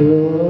Oh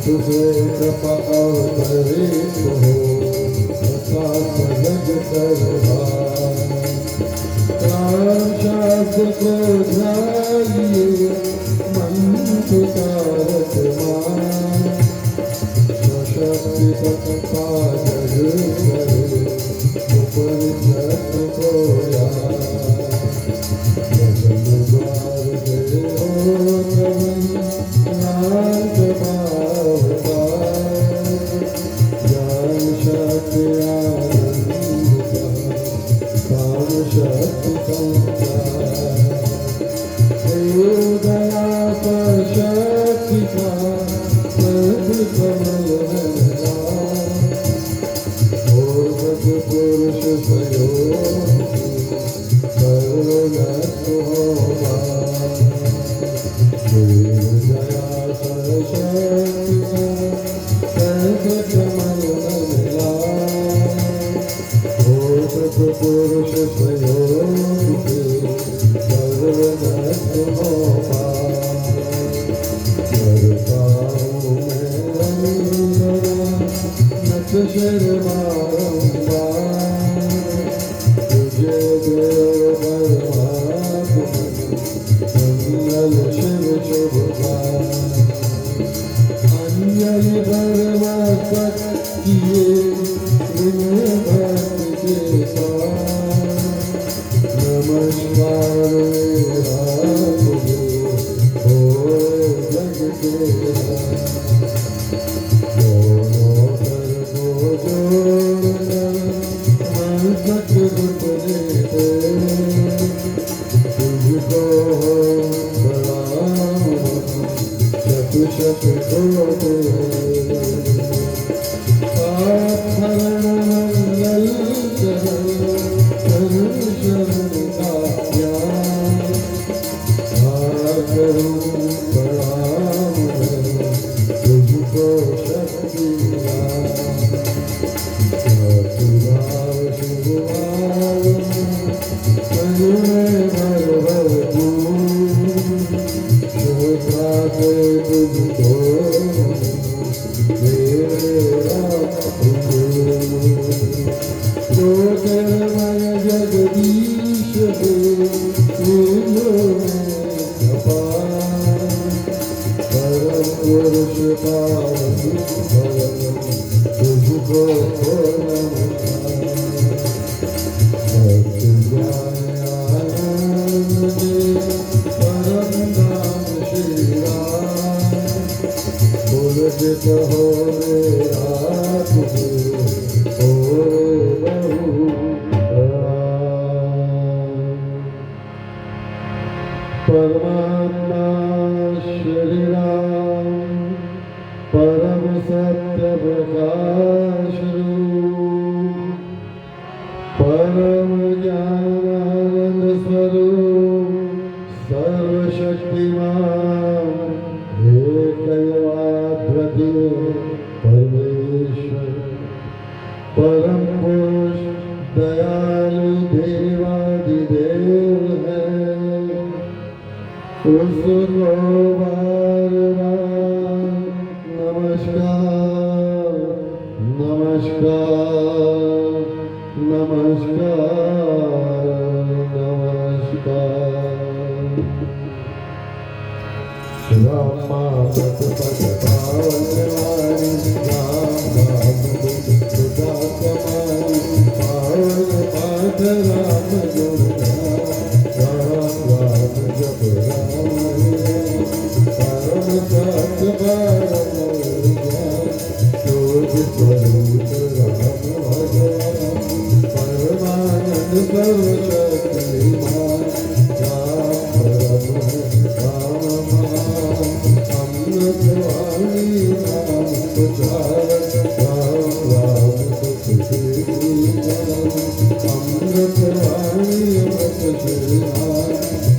तुझे कृपा अवतरित हो तथा सजग करवाए। प्राण शब्द को ध्याइए मन पुकारत मान, स्वशक्ति तत्पा जग करे उपनिषद को याद। वचन द्वार देवो तवन नाथ भावदार, ज्ञान शक्ति आनंद काम शक्ति संचार। दया पर शक्ति का प्रभु कमल पुरुष सहयोग सर्वगत होगा। दया सरस्वती कमल मिला, पुरुष सहयोग सर्वगत होगा। करता हूँ मैं शर्माऊंगा, तुझे देव परमात्मा मंगल शिव शुभकाम। अंजलि परमस्तक किए विनय भक्ति के साथ, नमस्कार मेरा तुझे हो जग के परमात्मा श्री राम परम सत्य प्रकाश रूप, परम ज्ञानानंद स्वरूप, सर्वशक्तिमान एकैवाद्वितीय परमेश्वर, परम पुरुष दयालु देवादिदेव है। उसको बार बार नमस्कार नमस्कार नमस्कार नमस्कार। रामा पत पत पावनवाणी, राम राम सुधा कमाई, पावन पाठ राम गुण राम राम जप राम परम सत्य परम ज्ञान, जोग स्वरूप राम भगवान, परमानंद सर्वशक्तिमान, राम परम राम महान, अमृतवाणी राम उचारक, राम राम सुखी राम, अमृतवाणी अमृत श्री राम,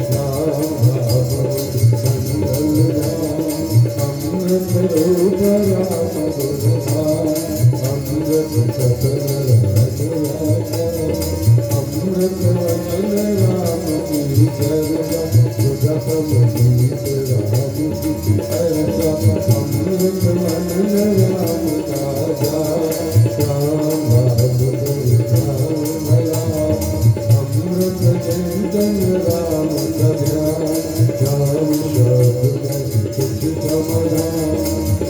राम राम मंगल राम, अमृत रूप राम गुण राम, अमृत सतन राज राजा, अमृत वचन राम की चर्चा, सुधा गीत राम की चर्चा, अमृत मन राम राजा राम राम राम राम अमृत चिंतन राम का ध्यान राम शब्द कुछ समाधान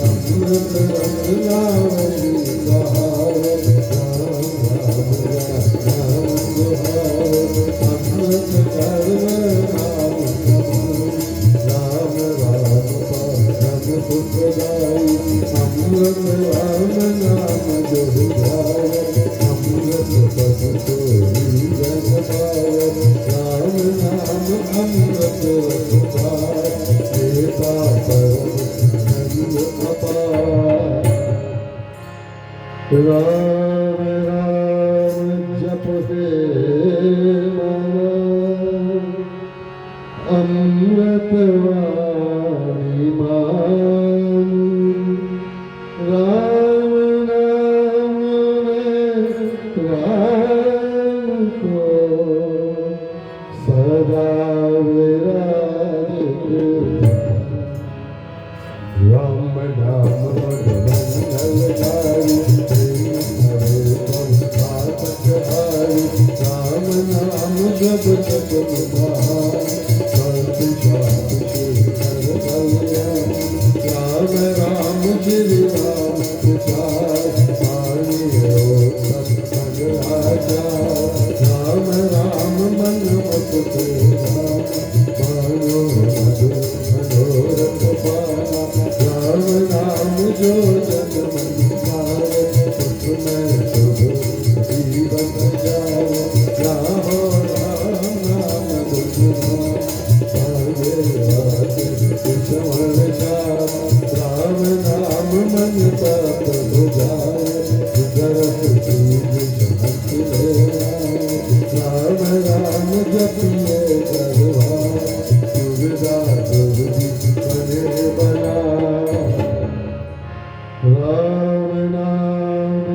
अमृत रंग लावणी बहार राम राम राम दुहार अमृत कर्म राम राम राम परम सुखदाई अमृत राम नाम जो ध्याय अमृत पद कोई जन पाय राम नाम अमृत रसपाय देता परम आनंद अपार राम राम जपते अमृत वाणी मान राम नाम में राम को सदा विराजित राम नाम मंगलकारी हरे पातक हारी राम नाम जब जब बहार राम राम श्री राम पानी राजा राम राम मन मत मानो मनोरथ पाना राम नाम जो जन मन उसमें शुभ जीवन जाए राम नाम राम नाम मन तप बुझाए राम राम जपिए करवा सुविधा बने बना राम नाम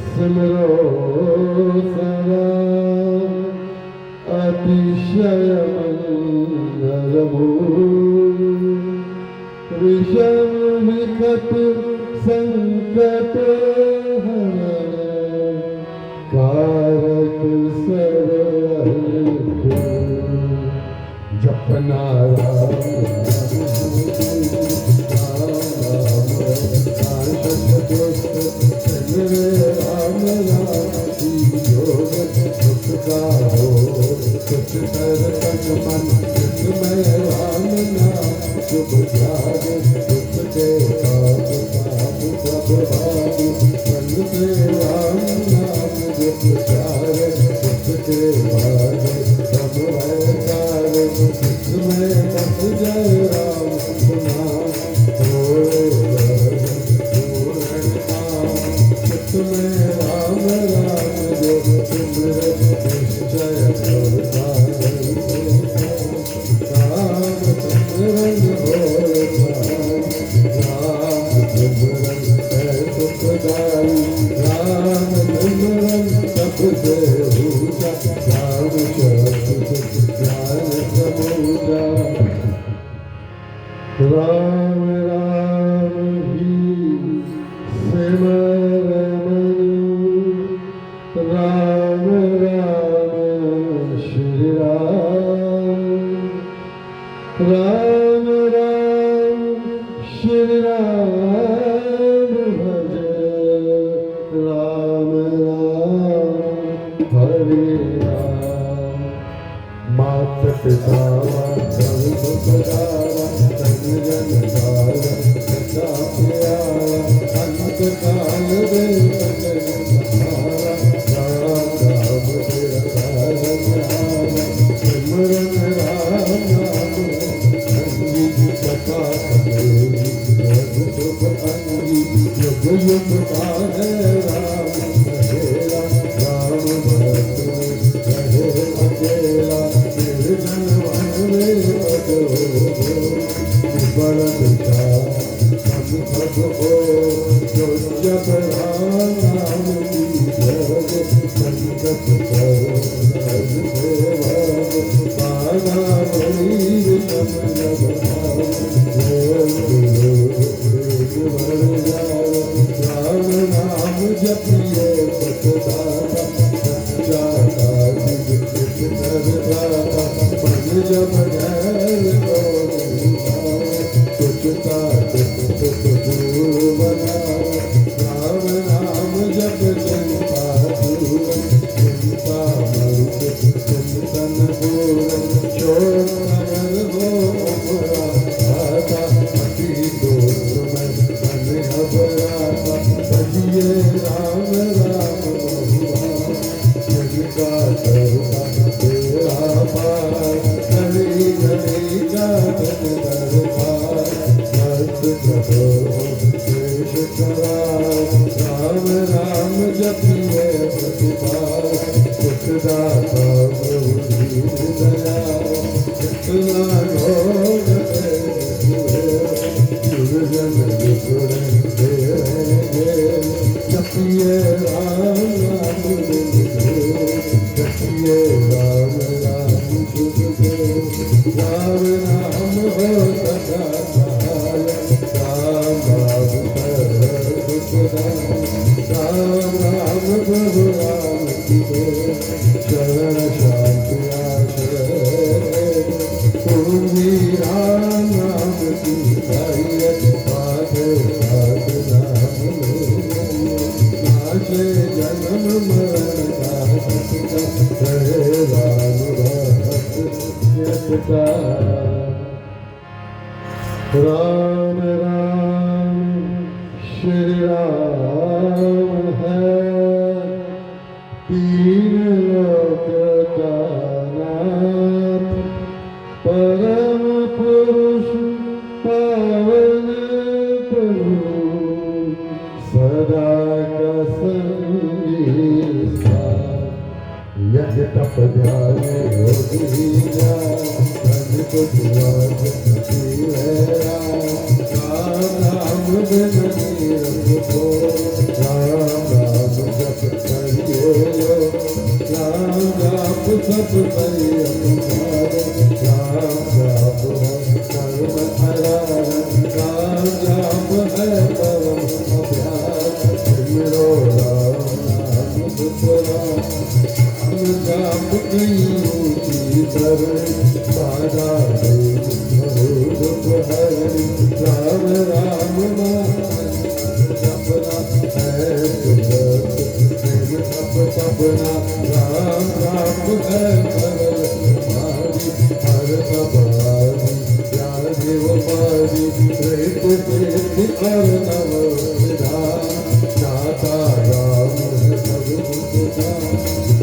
सिमरो सदा अतिशय विषम विकट संकट हरण कारक सर्व जपना राम राम योग सुख का हो कुछ कर तन मन में राम नाम शुभ जागे सुख के पाप सब भागी मन से राम नाम जप चारे सुख के भागे सब वैचारे इसमें बस जय राम नाम होए इसमें राम राम जो सिमरे निश्चय राम सिमरन हो राम सिमरन है सुखदाई राम सिमरन सबसे ऊंचा राम शब्द ज्ञान समूचा राम राम ही सिमर राम राम श्री राम राम श्री राम भज राम राम हरे राम मात पिता जन सदा प्यारा अंत काल वे सिमरन राम नाम कथा युग युग का है राम रहेगा राम भक्त रहे अकेला निर्जन वन में बड़ पिता हम सब को जो जप राम नाम की जग संकट कर पाना बड़ी जपिए प्रतिपाल सुखदाता प्रभु दीन दयाल कितना लोग दुर्जन दुखड़े जपिए राम राम जपिए राम राम राम राम हो सदा राम राम राम राम प्रभु राम की शरण शांति आश्रय पूरी राम राम की गाइए पाथे पाथ नाम नाशे जन्म मरण का रहे राम रहत राम राम श्री राम है तीन लोक का नाथ परम पुरुष पावन प्रभु सदा का संगी साथ यज्ञ तप ध्यान योगी धन कुछ राम बिन नीरज को राम राम जप करिए राम जाप सब करिए राम जाप है सर्व हरा राम जाप है परम अभ्यास सिमरो राम नाम सुखराम जाप की ऊंची प्रभु सादा दुख हरि राम राम जपना है सपना राम राम है परल हमारी हर सवारी प्यार देव पारी प्रेत प्रेत हर नव विधान नाता राम है सब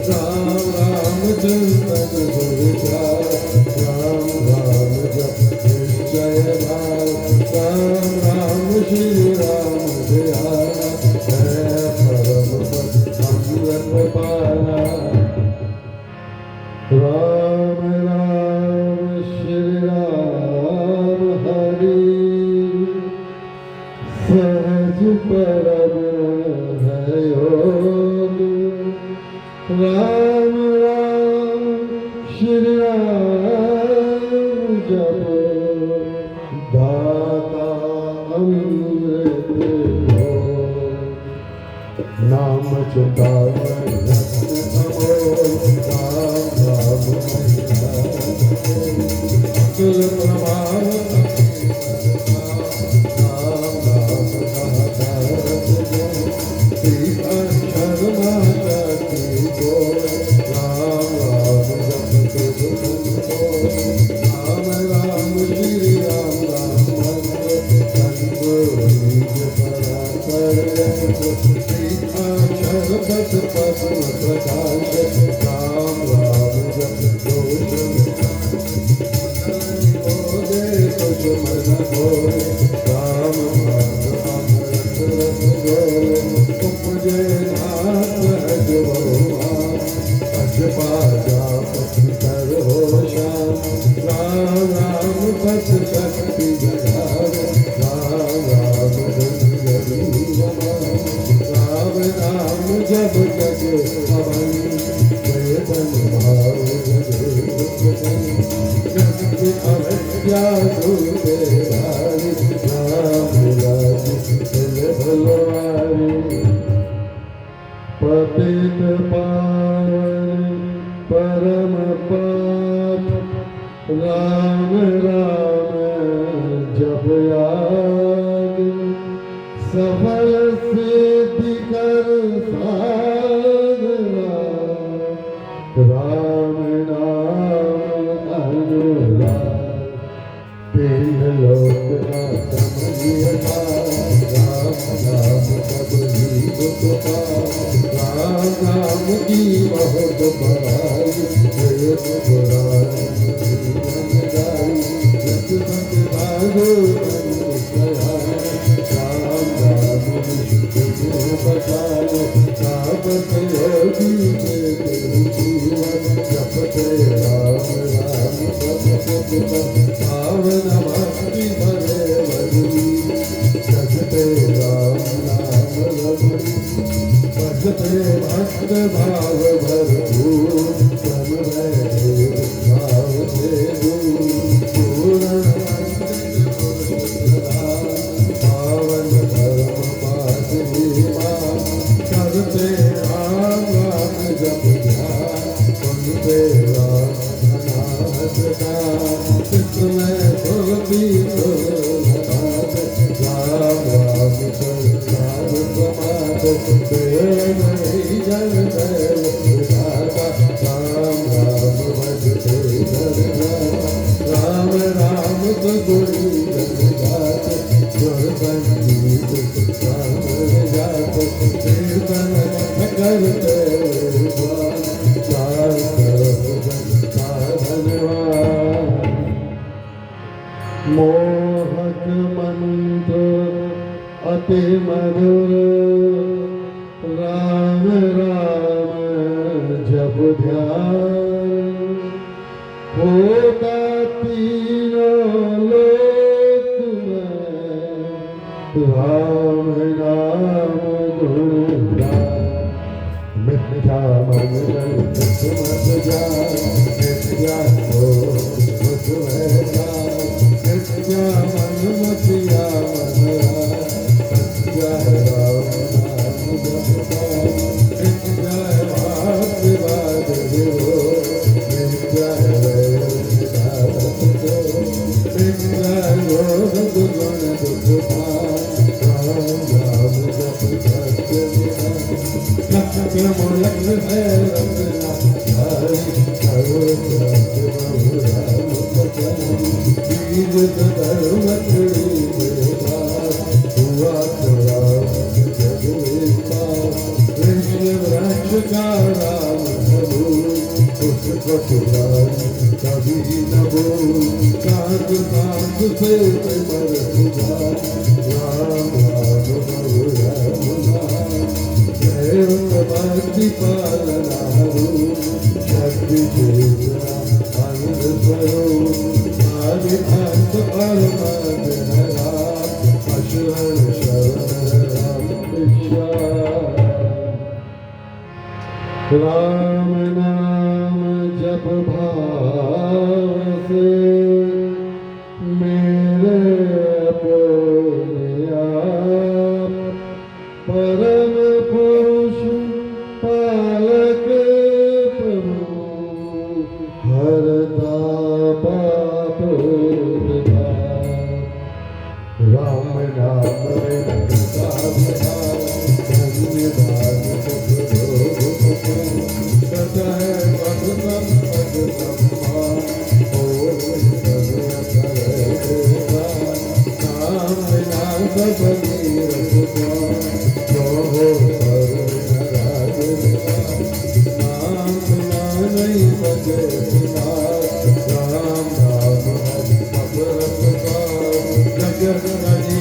राम राम चिंतन गुरचार राम राम जप जय भाव राम राम श्री राम दयाला है परम पद अमृत पाला राम राम श्री राम हरि सहज परम है योग राम राम श्री राम जप दाता अमृत हो नाम चितावन राम राम कुल प्रभाव राम राम अक्षर माता की को राम राम राम राम श्री राम राम अक्षर पथ पद्म प्रकाश राम राम जप मन भोरे राम अमृत रस गोरे उपजे नाथ अज भगवान अज पाजा पत्थर हो श्याम राम राम पथ शक्ति जगार राम राम राम राम जब जग पवन वेदन भाव अवज्ञा दूते हारी राम राज भलवारी पतित पावन परम पाप राम राम जप याद सफल सिद्धि कर साधना राम नाम अनुराग तीन लोक का समझियता राम नाम सब ही दुख का राम नाम की बहुत बड़ाई वेद पुराण जीवन गाई यश भक्त भागो राम नाम भक्त भाव भरपूर तन रहे भाव से दूर पूर्ण पावन धर्म पास करते राम राम जप ध्यान सुनते राम अनाथ का इसमें तो भी राम राम संसार समाज नहीं जन विधाता राम राम भजते राम राम तो गुरु जगत स्वर संगीत राम जात कीर्तन करते धन्यवाद मोहक मंत्र अति मधुर राम राम जप ध्यान होता तीनों लोक में राम नाम गुणगान मिथ्या मन मत जाए मिथ्या हो मुझ में जाए मिथ्या मन मतिया मन सत्य राम नाम जपता मिथ्या भाव विवाद विरो मिथ्या मिथ्या योग गुण दुखता राम राम जप सत्य सत्य मूलक है रंगना बीज धर्म हुआ वृक्ष का राम उसको कभी न भूल कांत कांत से मर राम राम भक्ति पालना शक्ति चेतना आनंद स्वरूप आदि अंत परमाद अशरण शरण राम इच्छा राम नाम जप भाव से मेरे अपने आप परम पुरुष पालक प्रभु हरता पाप राम नाम धन्यवाद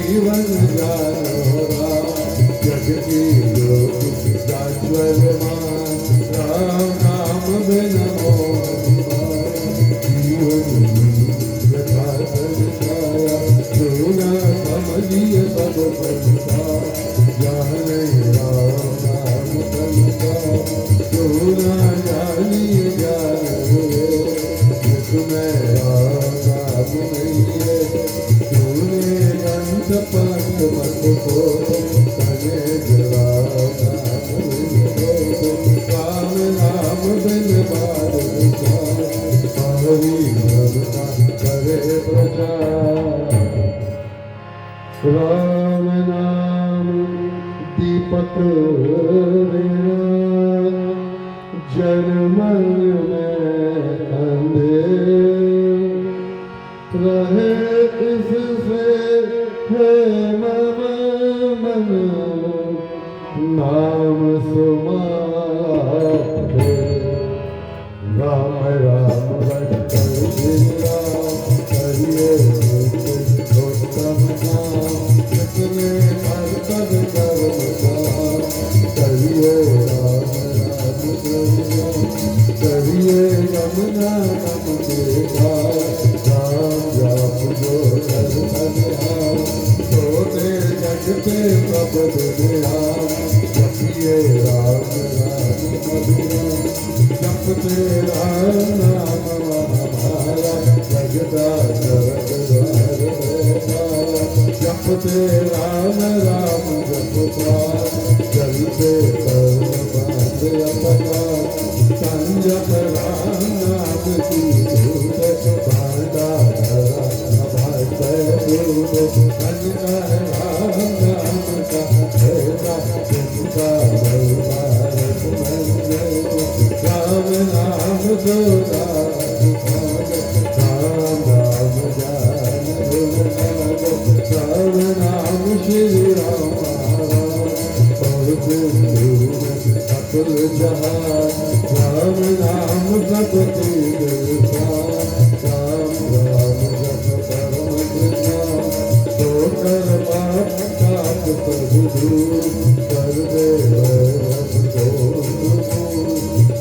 जीवन जानो जग की राम नाम बिन यथा संसाया सुना समझिए सब पंथा जान राम नाम संता सुना जानिए ज्ञान हुए जिसमें राम नाम नहीं है पंथ मत को कने राम नाम बिन बार हरि भगता करे प्रजा राम नाम दीपक जन मन में अंधेर रहे इससे है मम मन नाम सुमाते राम राम भक्त राम हरिये उत्तम नाम जितने कर्तव्य कर्म करिए राम राम करिए यमुना नम देखा राम जाप जो करते जगते सब दुनिया ये राम राम मधुरा जपते राम नाम हमारा जगदा जगद्वार पारा जपते राम राम जपता चलते कर्म बांध अपना संजप राम नाम की धूत भांडा धरा भाषा दूत अनका राम नाम का भेदा जिनका भारत मंजर राम नाम दोरा राम राम जान राम नाम श्री राम और अतुल जहान राम नाम जपति राम राम जप परम कृष्ण तो कर पाप पाप प्रभु दूर कर दे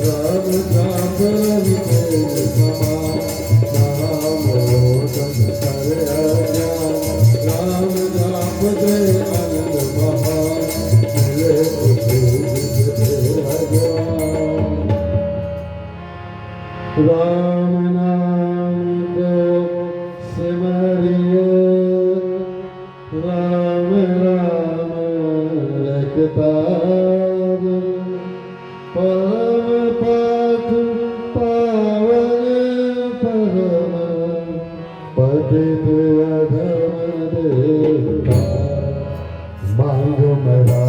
राम जाप रवि तेज समान राम रोशन कर अज्ञान राम जाप दे आनंद महान मिले राम नाम को सिमरिए राम राम रखतार परम पथ पावन परम पतित अधम देवता मांग मरा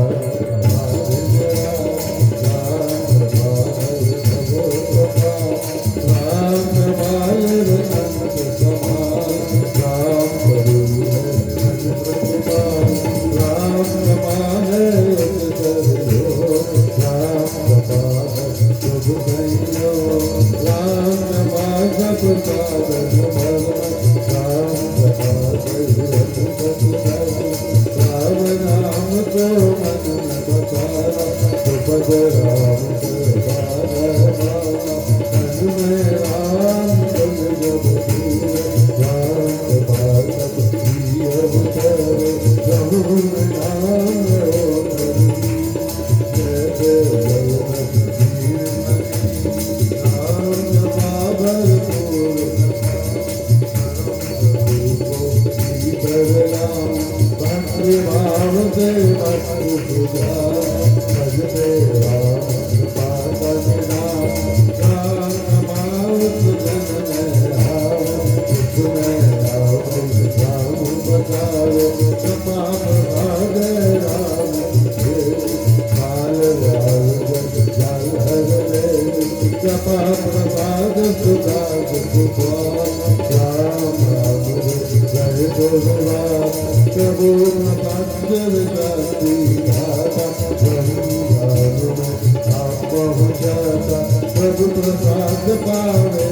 प्रभु प्रसाद पावे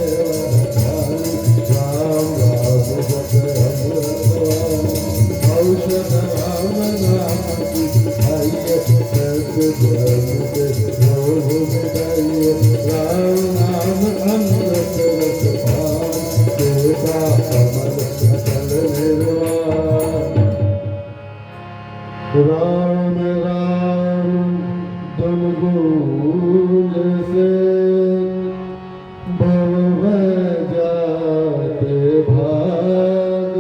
राम राम जप औषध राम नाम की आइए सत्य राम नाम अमृत रस पान देता अमर सकल निर्वाण राम राम तुम गूंज से भव जाते भाग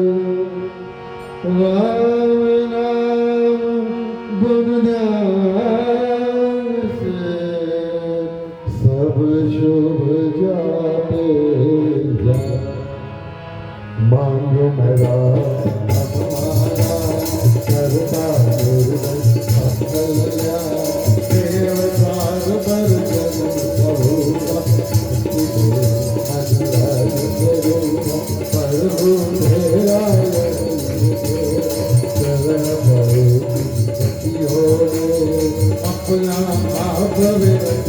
राम नाम गुण ध्यान से सब शुभ जाते मांग मेरा हमारा करता देवतार पर जन्म करूँगा प्रभु तेरा चरण अपना आप व्यक्त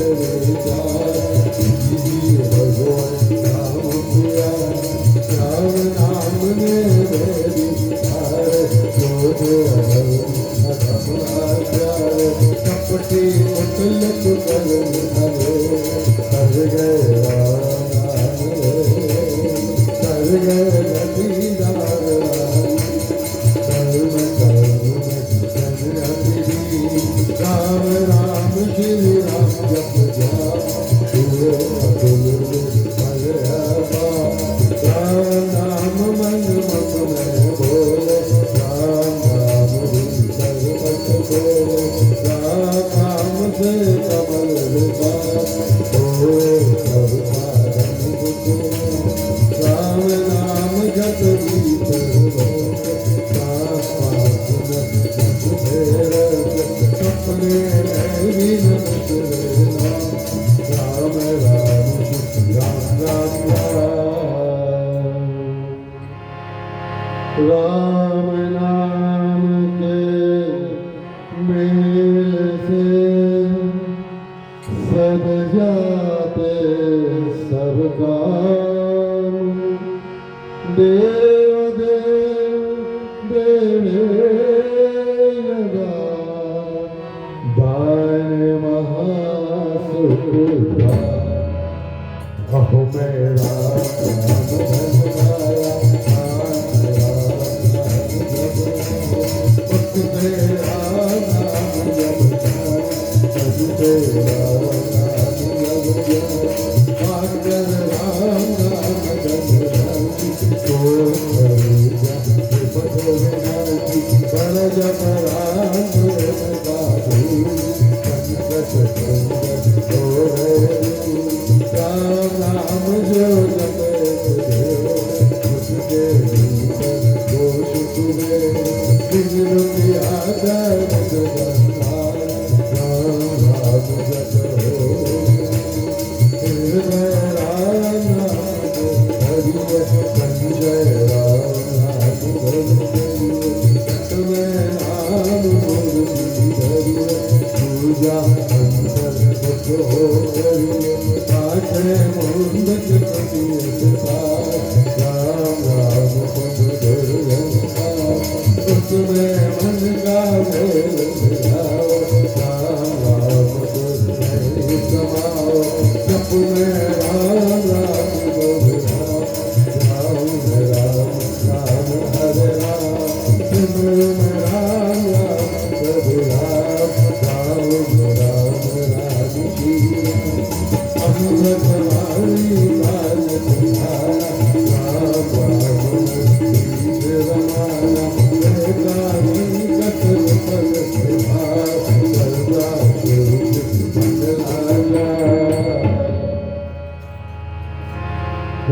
भगवान राम प्रिया राम नाम ने मेरी कपटी उतलक कर गए कर गए नदीदार कर्म कर्म राम राम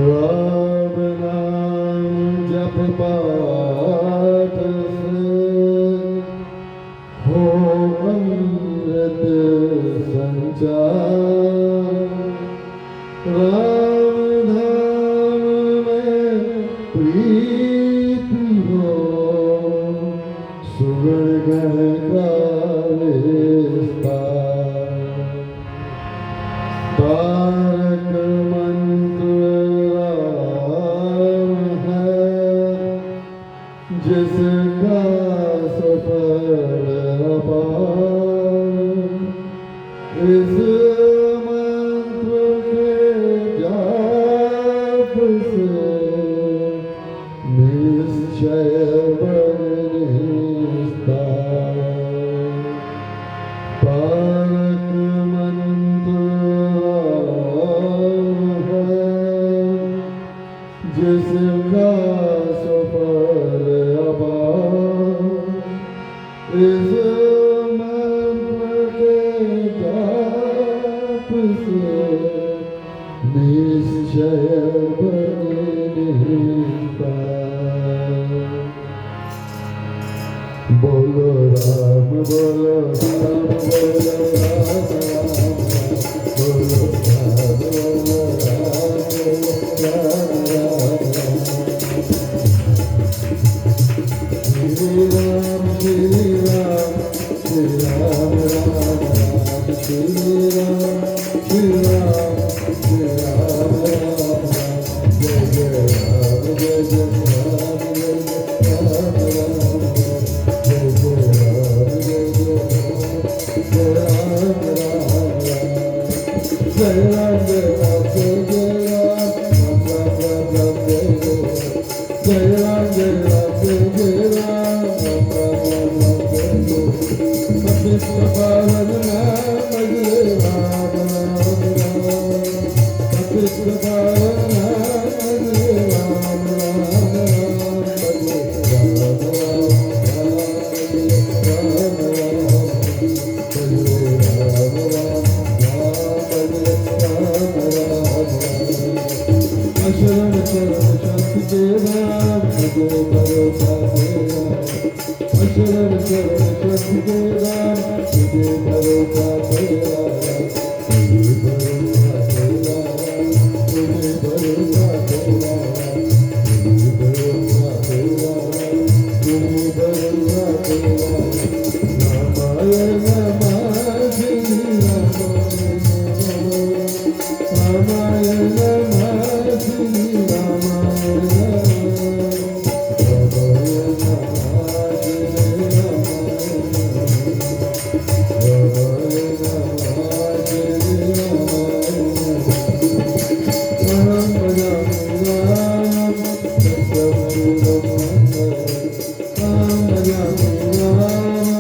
राम नाम जप पाठ हो अमृत संचार। राम धाम में प्रीति हो सुगण गण का विस्तार। तारक मंत्र जिसका सफल अपार। इस मंत्र के जाप से निश्चय बन निस्तार। तारक मंत्र है जिसका सफल इस मंत्र के जाप से निश्चय बने निस्तार। बोलो राम बोलो राम बोलो राम राम बोलो राम बोलो राम राम राम श्री राम श्री राम राम राम श्री राम श्री राम श्री राम राम जय जय राम जय जय राम जय जय राम राम जय जय राम जय जय राम राम जय राम जय राम जय राम जय राम जय राम जय राम कृष्ण पालन नाम जय राम राम राम कृष्ण पालन नाम जय राम राम राम राम शरण शरण शक्ति के नाम मुझे भरोसा तेरा। शरण शरण शक्ति के नाम मुझे भरोसा तेरा। मुझे भरोसा तेरा मुझे भरोसा तेरा मुझे भरोसा तेरा मुझे भरोसा तेरा। रामायण नमः श्री रामायण नमः श्री रामायण Ram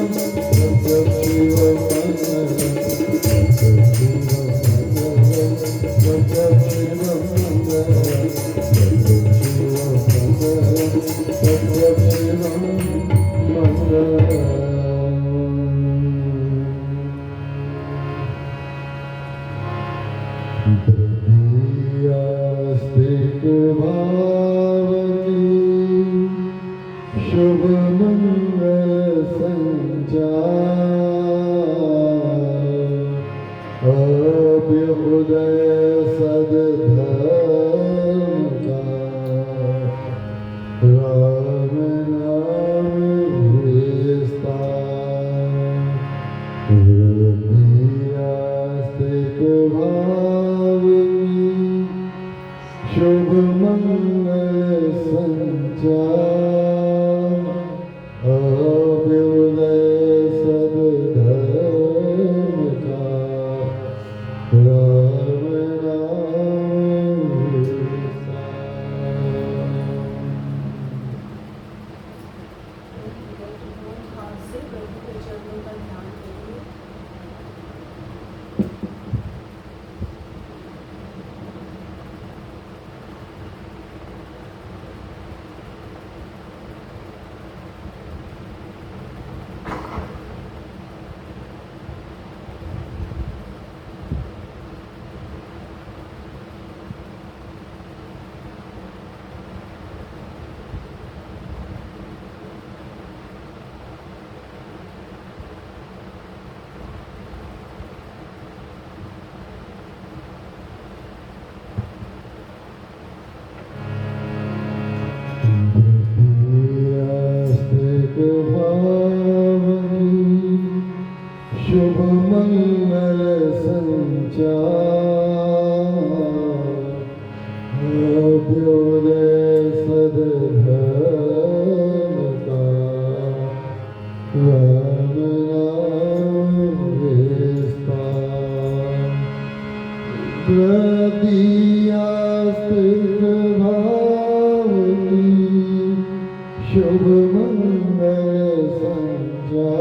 शुभ मंगल संजा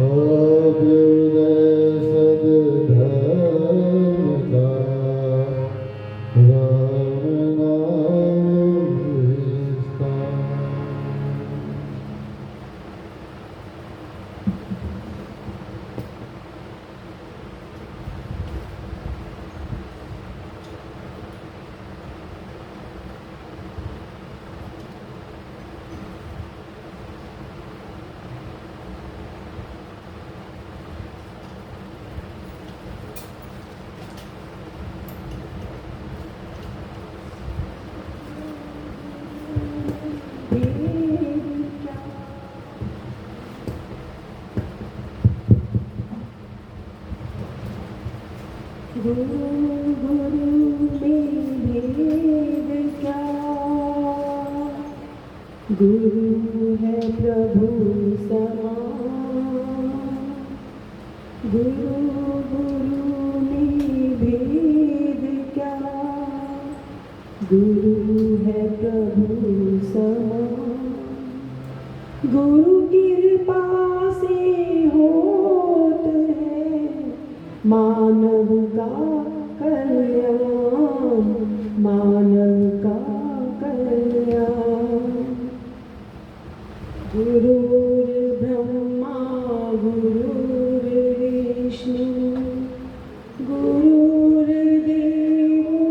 अभ्युदय सद्धर्म का राम नाम विस्तार। गुरु गुरु में भेद क्या, गुरु है प्रभु समान। गुरु गुरु में भेद क्या, गुरु है प्रभु समान। गुरु कृपा से होत है मानव का कल्याण, मानव का कल्याण। गुरुर्ब्रह्मा गुरुर्विष्णु गुरुर्देवो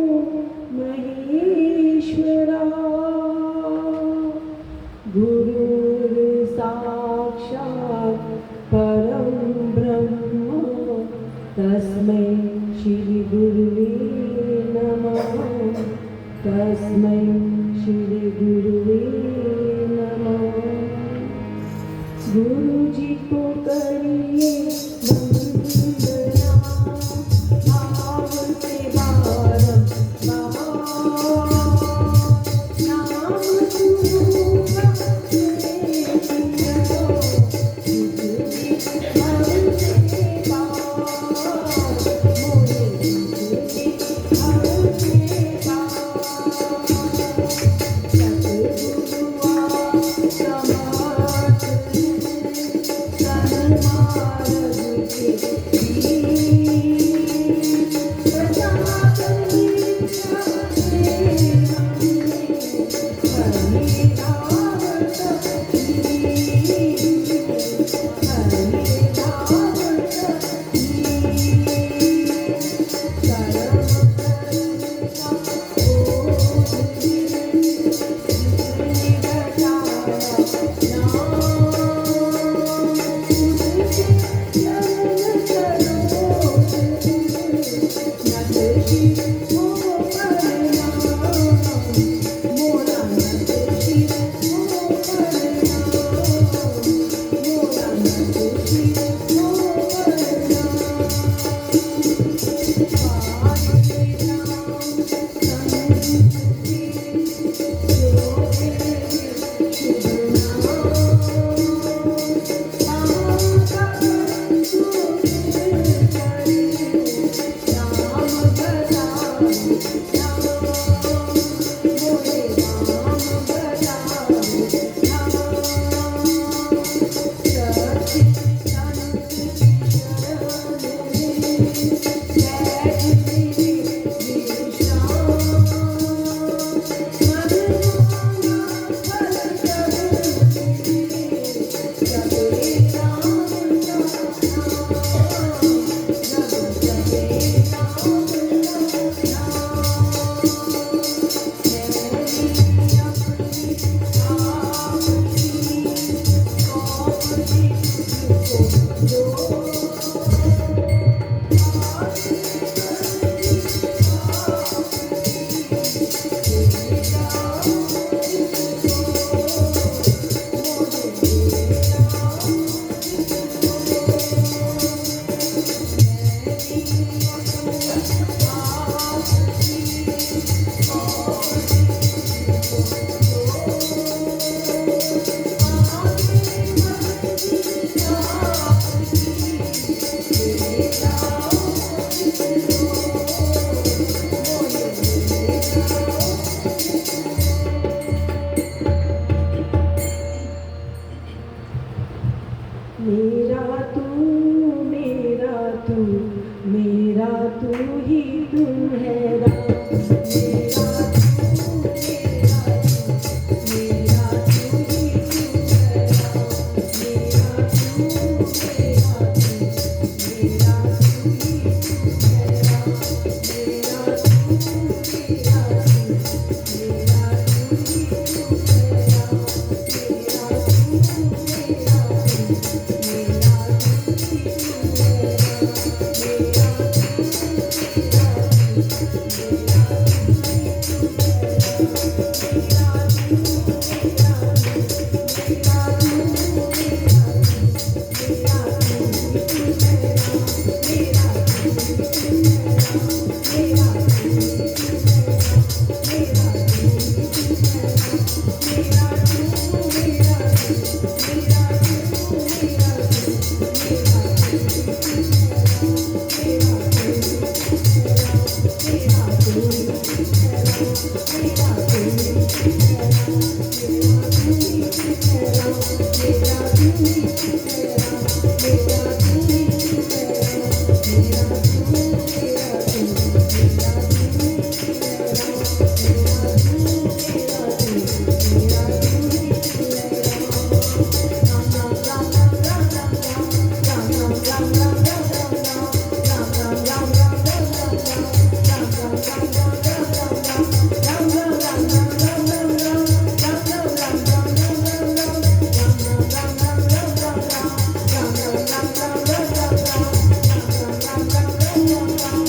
महेश्वरा। गुरुर्साक्षात् परं ब्रह्म तस्मै श्री गुरुवे नमः, तस्मै श्री गुरुवे नमः। गुरु जी को करिए वंदना, भाव से बारंबार नाम सुनूंगा तेरे पिया। गुरु जी भाव से महाराज के मेरा तू मेरा तू मेरा तू ही तू है राम। मेरा तू मेरा तू मेरा तू ही तू है राम। मेरा तू मेरा तू मेरा तू ही तू है राम। मेरा तू मेरा तू मेरा तू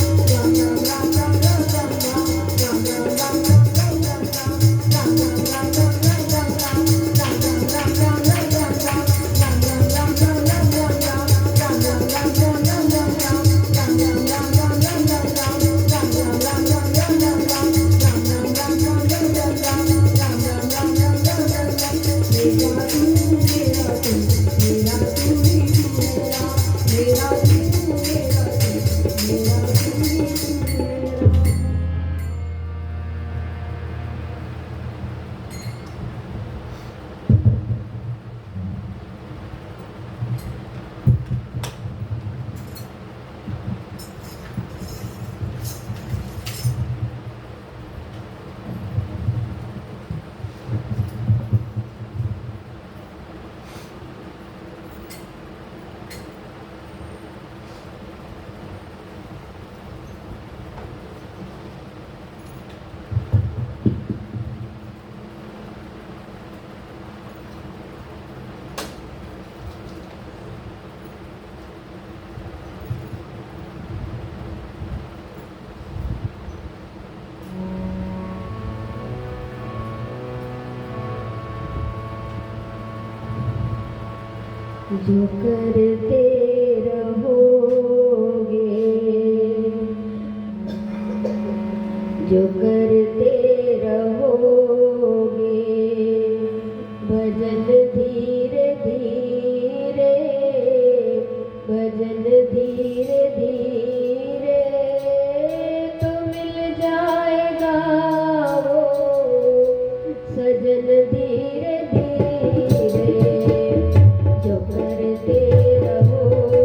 ही तू है राम। मेरा तू मेरा तू मेरा तू ही तू है जो करते रहोगे, जो करते रहोगे, भजन धीरे धीरे, भजन धीरे धीरे, तो मिल जाएगा वो सजन धीरे धीरे। जो करते रहोगे,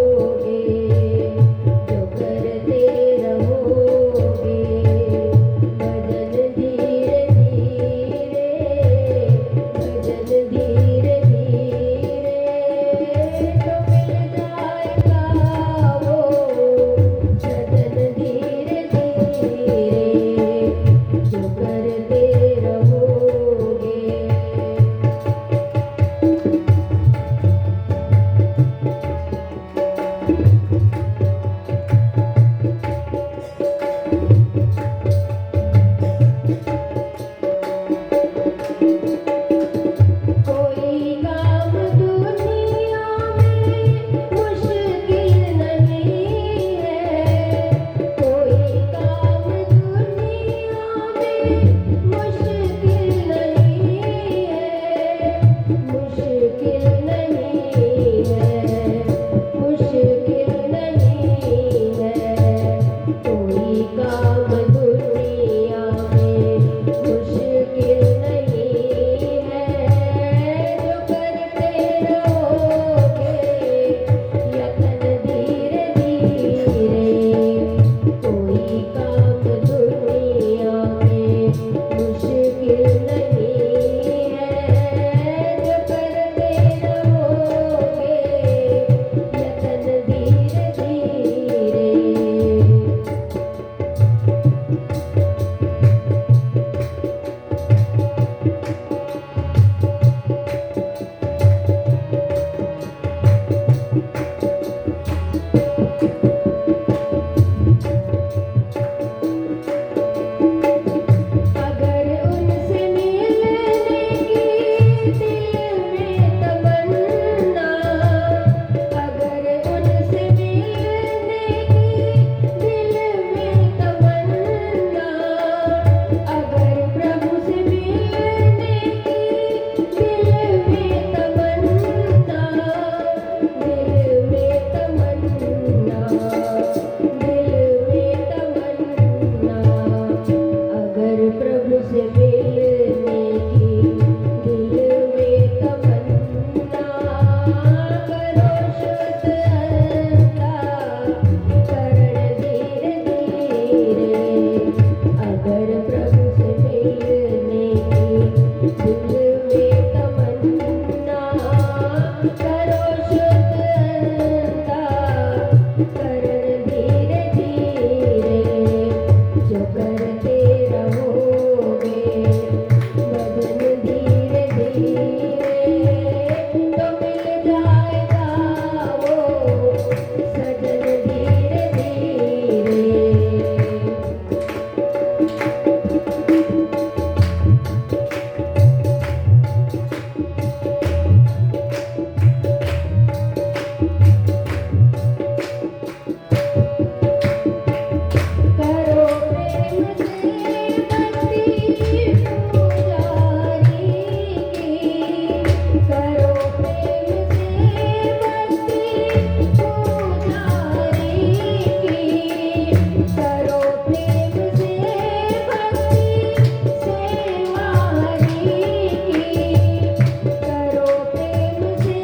शुद्धता करण धीरे धीरे जो करते रहोगे भजन धीरे धीरे तो मिल जाएगा वो सजन धीरे धीरे करो प्रेम से भक्ति पुजारी की करो प्रेम से भक्ति पुजारी की करो प्रेम से भक्ति सेवारी की करो प्रेम से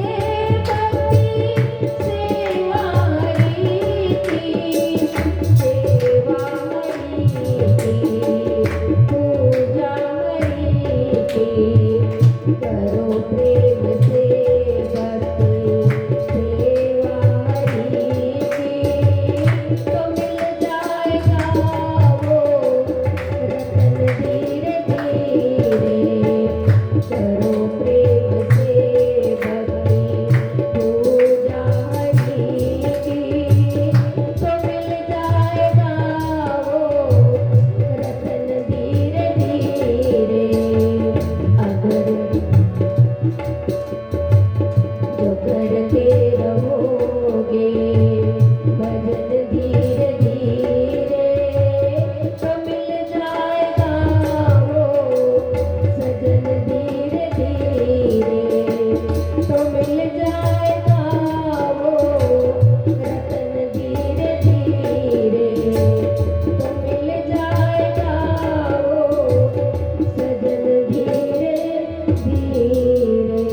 भक्ति सेवारी की सेवा हरि की पूजा हरि की करो प्रेम से भक्ति सेवा हरि की तो मिल जाएगा वो रतन धीरे धीरे करो प्रेम से भक्ति पूजा हरि की तो मिल जाएगा वो रतन धीरे धीरे अगर जो करते रहोगे भजन धीरे धीरे तो मिल जाएगा वो सजन धीरे धीरे तो मिल जाएगा वो रतन धीरे धीरे तो मिल जाएगा वो सजन धीरे धीरे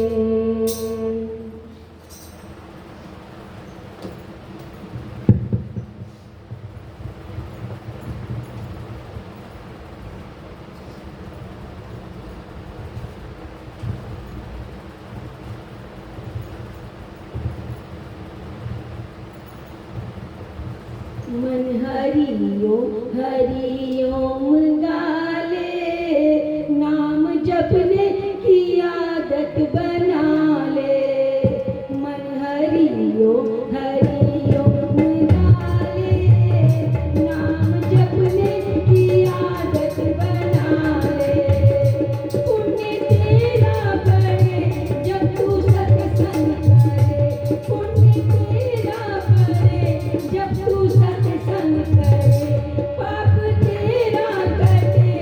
मन हरि ओम गाले नाम जपने की आदत बना ले मन हरि ओम गाले नाम जपने की आदत बना ले पुण्य तेरा बढ़े जब तू सत्संग करे पुण्य तेरा बढ़े जब तू सत्संग करे पाप तेरा कटे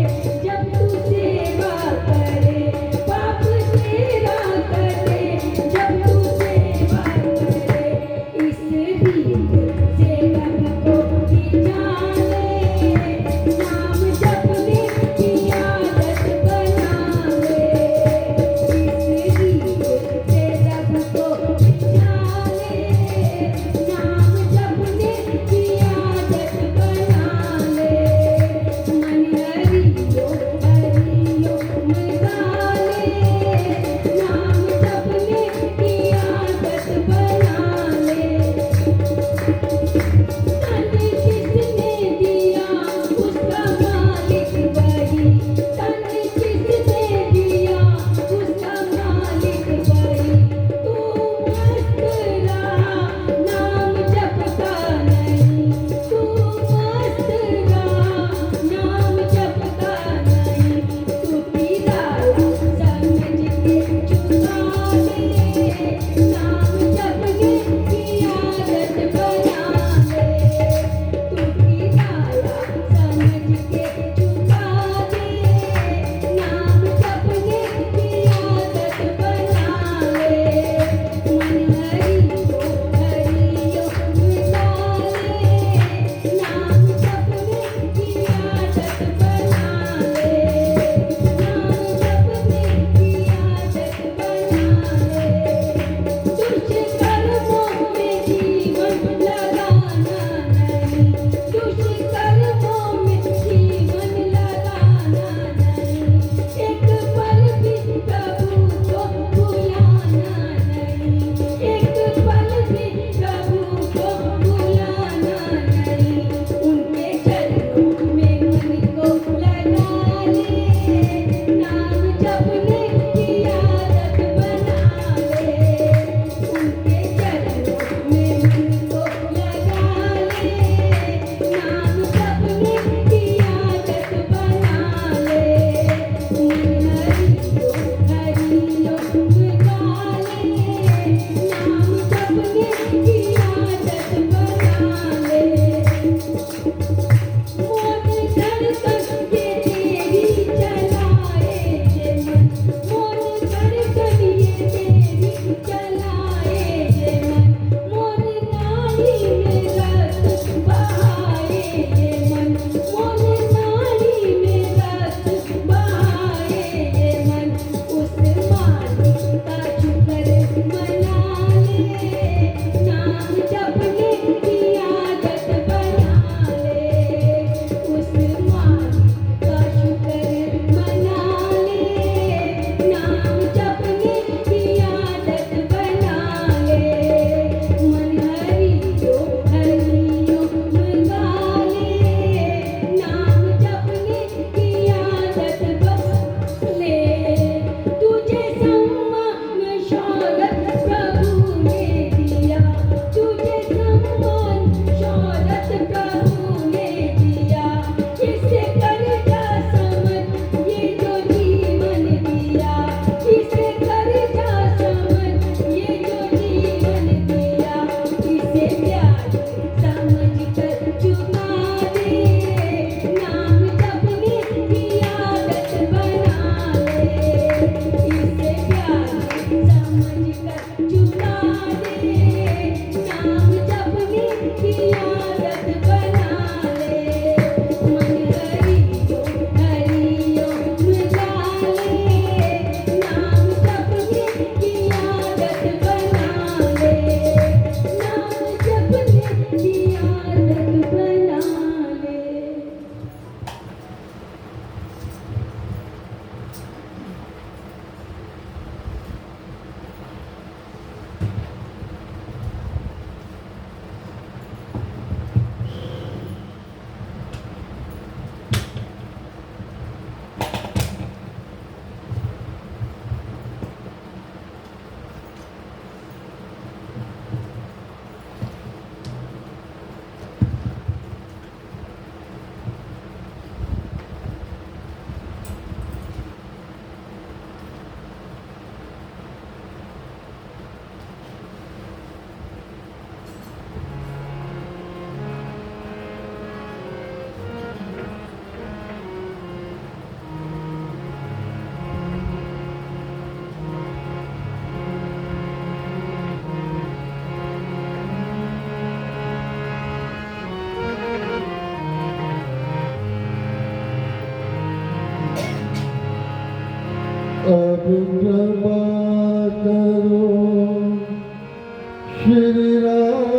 श्री राम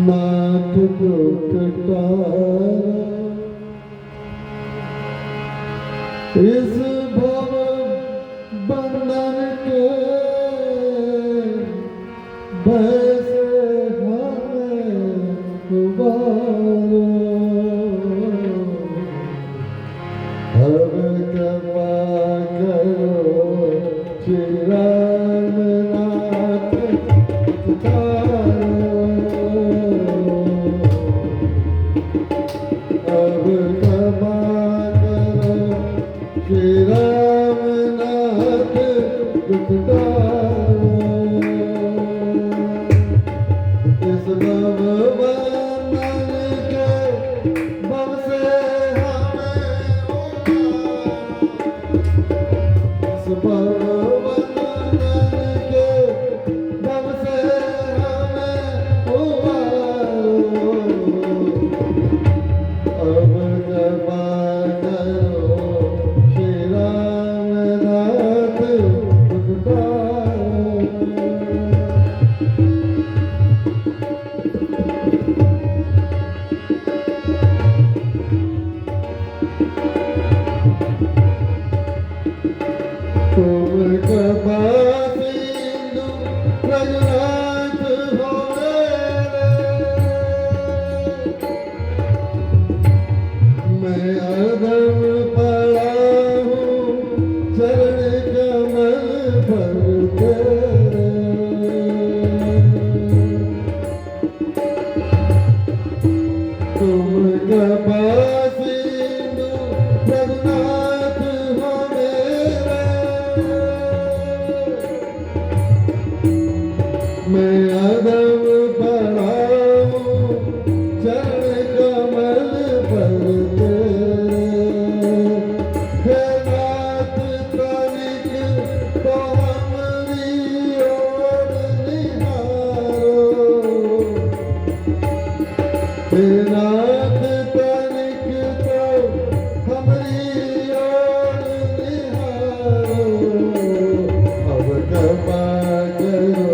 नाथ दुखता इस भव बंधन के भय से हमें उबारो अब कृपा करो श्री राम नाथ अब क्षमा करो श्री राम नाथ इस भव बंधन के भव से हमें इस भव बंधन के भव से हमें उबारो अब कृपा करो श्री राम नाथ तुम कृपा सिंधु रघुनाथ हो मैं अधम पड़ा हूँ चरण कमल पर तेरे तुम कृपा सिंधु रघुनाथ हो मैं अधम पड़ा हूँ चरण कमल पर तेरे हे नाथ तनिक तो हमारी ओर निहारो हे नाथ तनिक तो हमारी ओर निहारो अब कृपा करो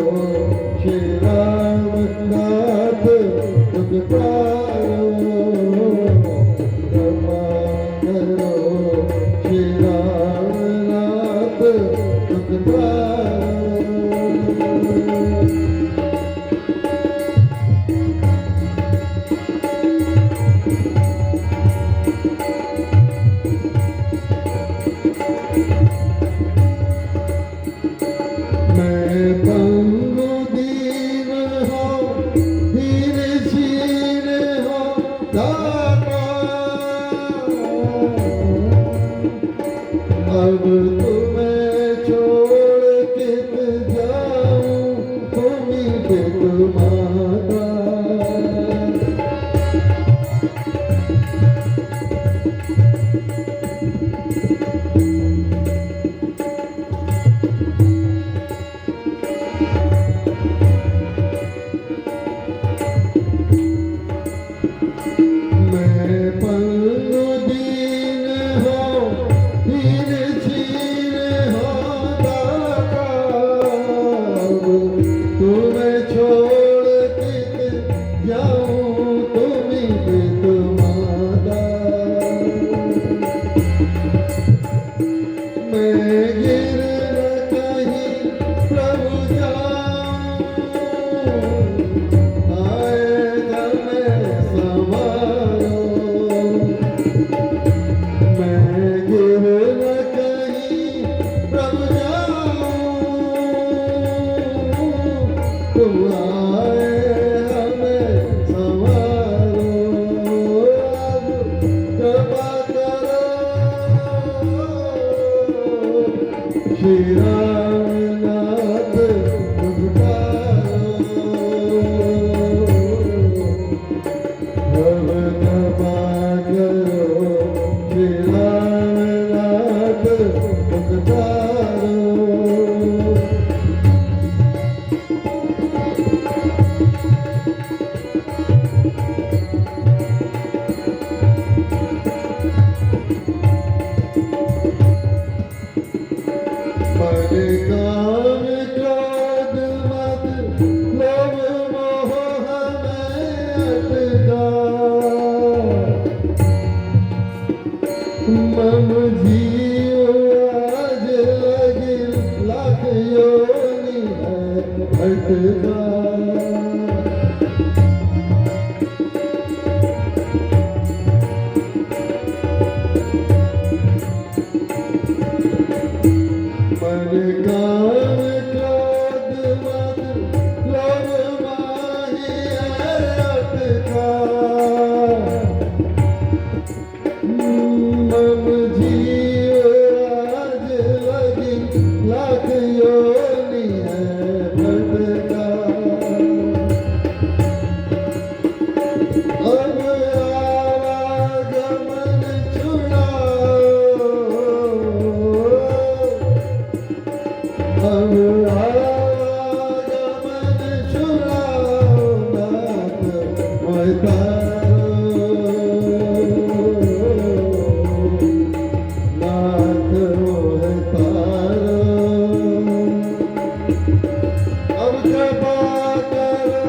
श्री राम नाथ दुखदारो कृपा करो श्री राम नाथ दुखदारो मैं पंगु दीन हो दीन शीन हो दाता अब तुम्हें छोड़ कित जाऊं तुम्ही कित माता मैं पंगु दीन हो दीन छीन हो दाता तुम्हें छोड़ कित जाऊं तुम्ही कित माता मैं गिर न कहीं प्रभु जाऊं आए हमें संवारो मैं गिर न कहीं प्रभु जाऊं तुम आए हमें संवारो अब कृपा करो श्री राम नाथ दुखदारो अब कृपा करो श्री राम नाथ दुखदारो मन काम क्रोध मद लोभ मोह हमें अटका मम जीव आज लगी लाख योनि है भटका मन काम क्रोध मद लोभ माहि अटका मम जीव आज लगी लाख योनि है भटका अब आवागमन छुड़ाओ अब आवागमन छुड़ाओ नाथ मोहि तारो नाथ मोहि तारो अब कृपा करो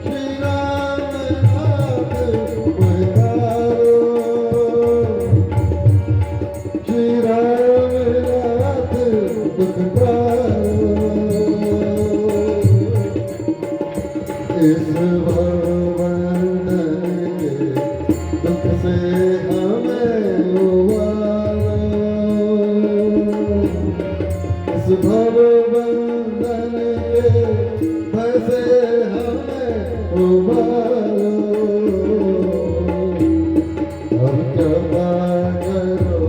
श्री राम नाथ मोहि तारो श्री राम नाथ दुख तारो इस भवबंधन के दुख से हमें उबारो इस भवबंधन के भय से हमें उबारो अब कृपा करो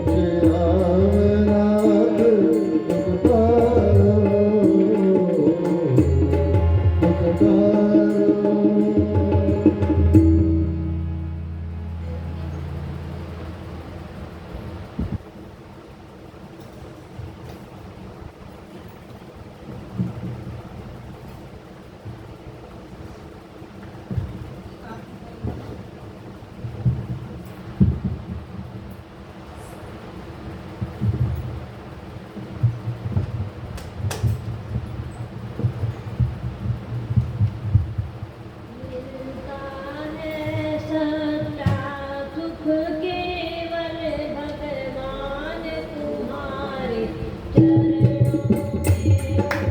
श्री राम नाथ दुख तारो दुख तारो मिलता है सच्चा सुख केवल भगवान तुम्हारे चरणों में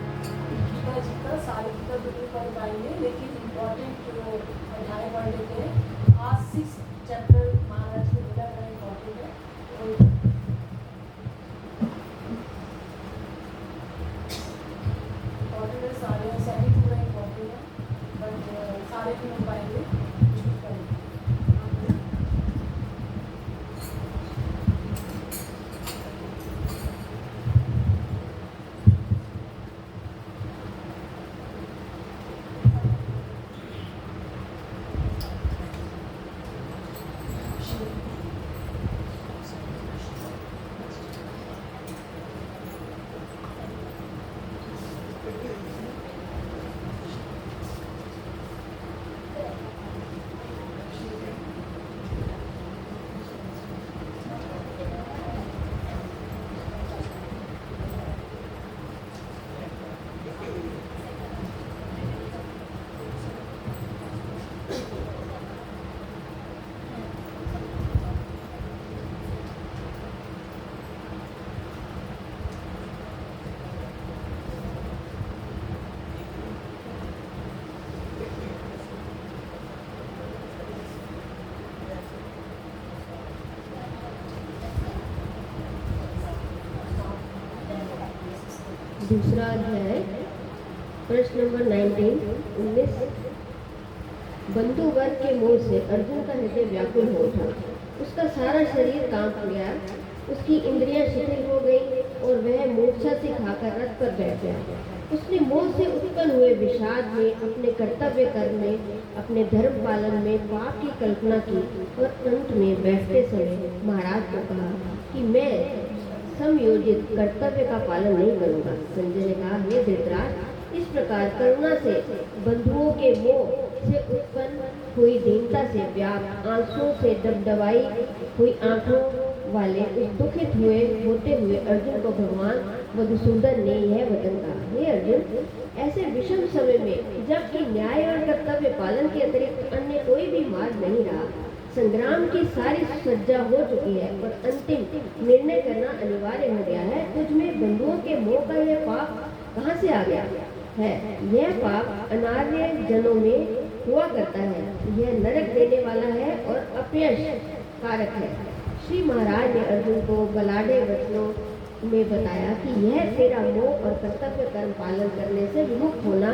जितना सारे की तो पढ़ पाएंगे, लेकिन इम्पोर्टेंट जो अध्याय पढ़ लेते हैं। आज 6 चैप्टर महाराज ने बोला बड़ा इम्पोर्टेंट है। तो इम्पोर्टेंट है सारे, सभी पूरा इम्पोर्टेंट है, बट सारे भी नहीं पाएंगे, कुछ भी पढ़ेंगे। दूसरा अध्याय, प्रश्न नंबर 19। बंधु वर्ग के मोह से अर्जुन का हृदय व्याकुल हो उठा। उसका सारा शरीर कांप गया, उसकी इंद्रियां शिथिल हो गई और वह मूर्छा से खाकर रथ पर बैठ गया। उसने मोह से उत्पन्न हुए विषाद में, अपने कर्तव्य कर्म में, अपने धर्म पालन में पाप की कल्पना की और अंत में बैठते समय महाराज को कहा कि मैं समयोजित कर्तव्य का पालन नहीं करूंगा। संजय ने कहा, हे धृतराष्ट्र, इस प्रकार करुणा से बंधुओं के मोह से उत्पन्न हुई दीनता से व्याप्त, आंसुओं से डबडबाई हुई आंखों वाले उस दुखित होते हुए अर्जुन को भगवान मधुसूदन ने यह वचन कहा, हे अर्जुन, ऐसे विषम समय में जबकि न्याय और कर्तव्य पालन के अतिरिक्त अन्य कोई भी मार्ग नहीं रहा, संग्राम की सारी सज्जा हो चुकी है और अंतिम निर्णय करना अनिवार्य हो गया है, तुझमें बंधुओं के मोह का यह पाप कहाँ से आ गया है? यह पाप अनार्य जनों में हुआ करता है, यह नरक देने वाला है और अपयश कारक है। श्री महाराज ने अर्जुन को बलाढ्य वचनों में बताया कि यह तेरा मोह और कर्तव्य कर्म पालन करने से विमुख होना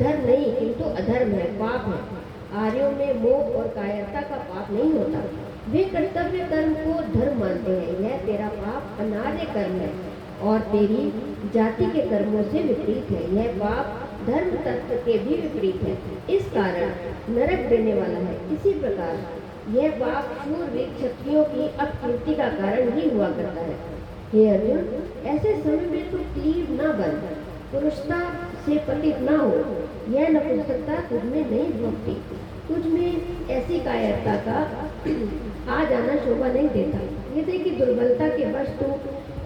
धर्म नहीं किंतु अधर्म है, पाप है। आर्यों में मोह और कायरता का पाप नहीं होता, वे कर्तव्य कर्म को धर्म मानते हैं। यह तेरा पाप अनार्य कर्म है और तेरी जाति के कर्मों से विपरीत है। यह पाप धर्म तत्व के भी विपरीत है, इस कारण नरक देने वाला है। इसी प्रकार यह पाप शूरवीर क्षत्रियों की अपकीर्ति का कारण ही हुआ करता है। हे अर्जुन, ऐसे समय में तू क्लीब न बन, पुरुषता से पतित न हो। यह नपुंसकता तुझमें नहीं भोगती, तुझमें ऐसी कायरता का आ जाना शोभा नहीं देता। हृदय की दुर्बलता के वश तू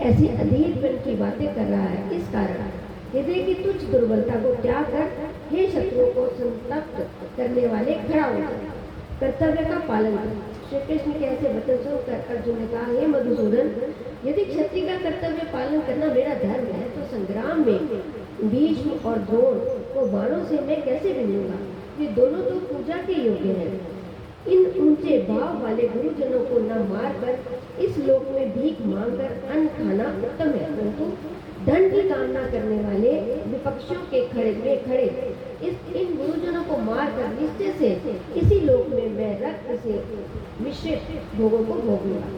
ऐसी अधीरपन की बातें कर रहा है। इस कारण हृदय की तुच्छ दुर्बलता को त्याग कर हे शत्रुओं को संतप्त करने वाले खड़ा हो जा, कर्तव्य का पालन कर। श्री कृष्ण के ऐसे वचन सुनकर अर्जुन ने कहा, हे मधुसूदन, यदि क्षत्रिय का कर्तव्य पालन करना मेरा धर्म है तो संग्राम में भीष्म और द्रोण को बाणों से मैं कैसे विनूंगा? ये दोनों तो पूजा के योग्य हैं। इन ऊंचे भाव वाले गुरुजनों को न मार कर इस लोक में भीख मांगकर अन्न खाना उत्तम है, परंतु धन की कामना करने वाले विपक्षियों के खड़े इन गुरुजनों को मारकर निश्चय से इसी लोक में मैं रक्त से मिश्रित भोगों को भोगूंगा।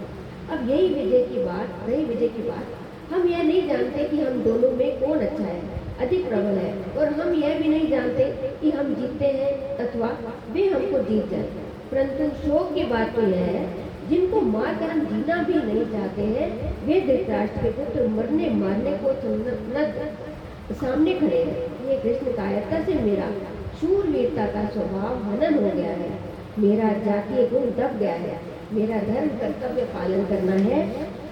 अब रही विजय की बात, हम यह नहीं जानते कि हम दोनों में कौन अच्छा है, अधिक प्रबल है, और हम यह भी नहीं जानते कि हम जीतते हैं अथवा वे हमको जीत जाए। परंतु शोक की बात तो यह है, जिनको मारकर हम जीना भी नहीं चाहते हैं, वे धृतराष्ट्र के पुत्र मरने मारने को सामने खड़े हैं। ये कृष्ण कायरता से मेरा शूरवीरता का स्वभाव हनन हो गया है, मेरा जातीय गुण दब गया है, मेरा धर्म कर्तव्य पालन करना है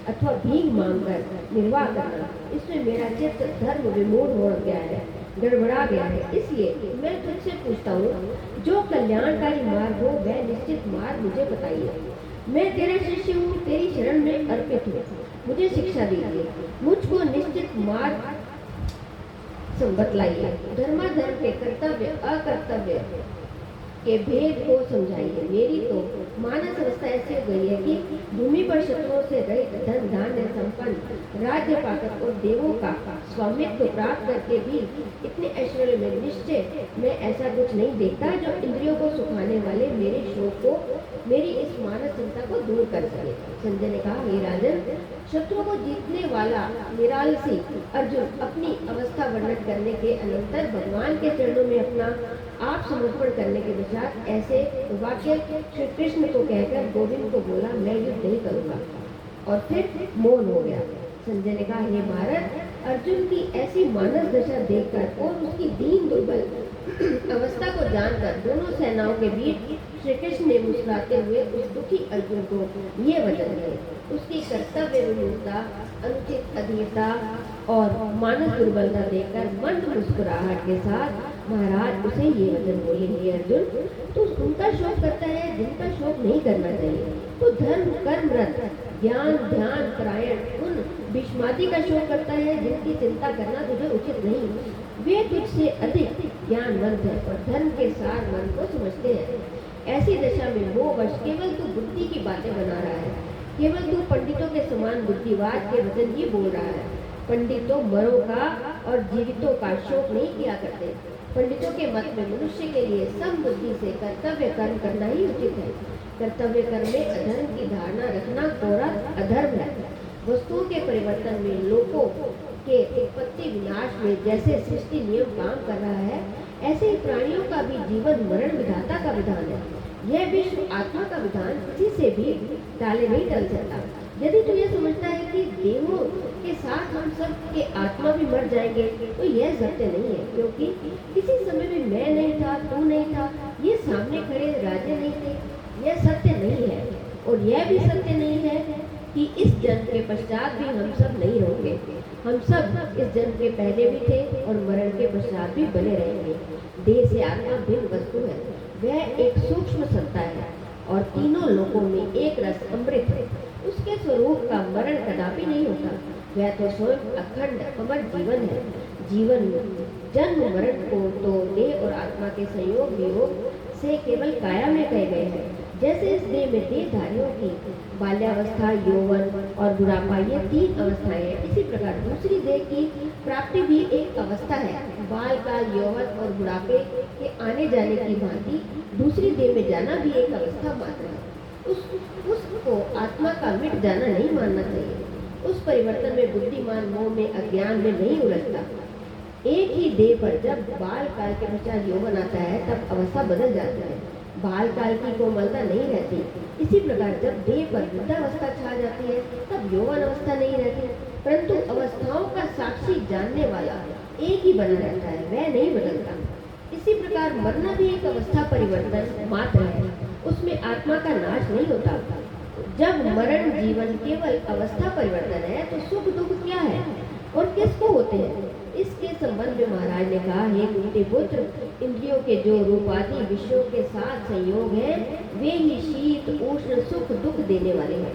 अथवा भीख मांगकर निर्वाह करना, इसमें मेरा चित्त धर्म विमूढ़ हो गया है, गड़बड़ा गया है। इसलिए मैं तुझसे पूछता हूँ, जो कल्याणकारी मार्ग हो वह निश्चित मार्ग मुझे बताइए। मैं तेरा शिष्य हूँ, तेरी शरण में अर्पित हूँ, मुझे शिक्षा दीजिए, मुझको निश्चित मार्ग बतलाइए, धर्माधर्म के कर्तव्य अकर्तव्य के भेद को समझाइए। मेरी तो मानस अवस्था ऐसी हो गई है कि भूमि पर शत्रुओं से रहित धन धान्य संपन्न राज्य पाकर और देवों का स्वामित्व प्राप्त करके भी इतने ऐश्वर्य में निश्चय मैं ऐसा कुछ नहीं देखता जो इंद्रियों को सुखाने वाले मेरे शोक को, मेरी इस मानस चिंता को दूर कर सके। संजय ने कहा, हे राजन, शत्रुओं को जीतने वाला निरालसी अर्जुन अपनी अवस्था वर्णन करने के अनंतर भगवान के चरणों में अपना आप समर्पण करने के पश्चात ऐसे वाक्य श्री कृष्ण को कहकर गोविंद को बोला, मैं युद्ध नहीं करूंगा, और फिर मौन हो गया। संजय ने कहा, हे भारत, अर्जुन की ऐसी मानस दशा देखकर और उसकी दीन दुर्बल अवस्था को जानकर दोनों सेनाओं के बीच श्री कृष्ण ने मुस्कुराते हुए उस दुखी अर्जुन को ये वचन दिए। उसकी कर्तव्य विमूढ़ता, अनुचित अधीरता और मानस दुर्बलता देखकर मंद मुस्कुराहट के साथ महाराज उसे ये वचन बोले, हे अर्जुन, तू उनका शोक करता है जिनका शोक नहीं करना चाहिए। तो धर्म कर्म रत ज्ञान ध्यान परायण उन भीष्मादि का शोक करता है जिनकी चिंता करना तुझे उचित नहीं। वे तुझसे अधिक ज्ञानवंत है और धर्म के सार मन को समझते हैं। ऐसी दशा में मोहवश केवल तू बुद्धि की बातें बना रहा है, केवल तू पंडितों के समान बुद्धिवाद के वचन ही बोल रहा है। पंडितों मरों का और जीवितों का शोक नहीं किया करते। पंडितों के मत में मनुष्य के लिए समबुद्धि से कर्तव्य कर्म करना ही उचित है। कर्तव्य कर्म में अधर्म की धारणा रखना कोरा अधर्म है। वस्तुओं के परिवर्तन में, लोगों के उत्पत्ति विनाश में जैसे सृष्टि नियम काम कर रहा है, ऐसे ही प्राणियों का भी जीवन मरण विधाता का विधान है। यह विश्व आत्मा का विधान किसी से भी टाले नहीं टल सकता। यदि तू ये समझता है कि देवों के साथ हम सब के आत्मा भी मर जाएंगे, तो यह सत्य नहीं है, क्योंकि किसी समय में मैं नहीं था, तू नहीं था, ये सामने खड़े राजे नहीं थे। यह सत्य नहीं है, और यह भी सत्य नहीं है कि इस जन्म के पश्चात भी हम सब नहीं रहेंगे। हम सब इस जन्म के पहले भी थे और मरण के पश्चात भी बने रहेंगे। देह से आत्मा भिन्न वस्तु है, वह एक सूक्ष्म सत्ता है और तीनों लोकों में एक रस अमृत है। उसके स्वरूप का मरण कदापि नहीं होता। वह तो स्वयं अखंड अमर जीवन है। जीवन जन्म मरण को तो देह और आत्मा के संयोग वियोग से केवल काया में कहे गए हैं। जैसे इस देह में देहधारियों की बाल्यावस्था, यौवन और बुढ़ापा ये तीन अवस्थाएं हैं, इसी प्रकार दूसरी देह की प्राप्ति भी एक अवस्था है। बाल काल, यौवन और बुढ़ापे के आने जाने की भांति दूसरी देह में जाना भी एक अवस्था मात्र है। उसको आत्मा का मिट जाना नहीं मानना चाहिए। उस परिवर्तन में बुद्धिमान मोह में, अज्ञान में नहीं उलझता। एक ही देह पर जब बाल काल के पश्चात यौवन आता है, तब अवस्था बदल जाती है। बाल काल की कोमलता नहीं रहती। इसी प्रकार जब देह पर वृद्धावस्था छा जाती है, तब यौवन अवस्था नहीं रहती, परंतु अवस्थाओं का साक्षी जानने वाला एक ही बना रहता है, वह नहीं बदलता। इसी प्रकार मरना भी एक अवस्था परिवर्तन मात्र है, उसमें आत्मा का नाश नहीं होता। जब मरण जीवन केवल अवस्था परिवर्तन है, तो सुख दुख क्या है और किसको होते हैं? इसके संबंध में महाराज ने कहा, हे कुंती पुत्र, इंद्रियों के जो रूपादि विषयों के साथ संयोग है, वे ही शीत उष्ण सुख दुख देने वाले हैं।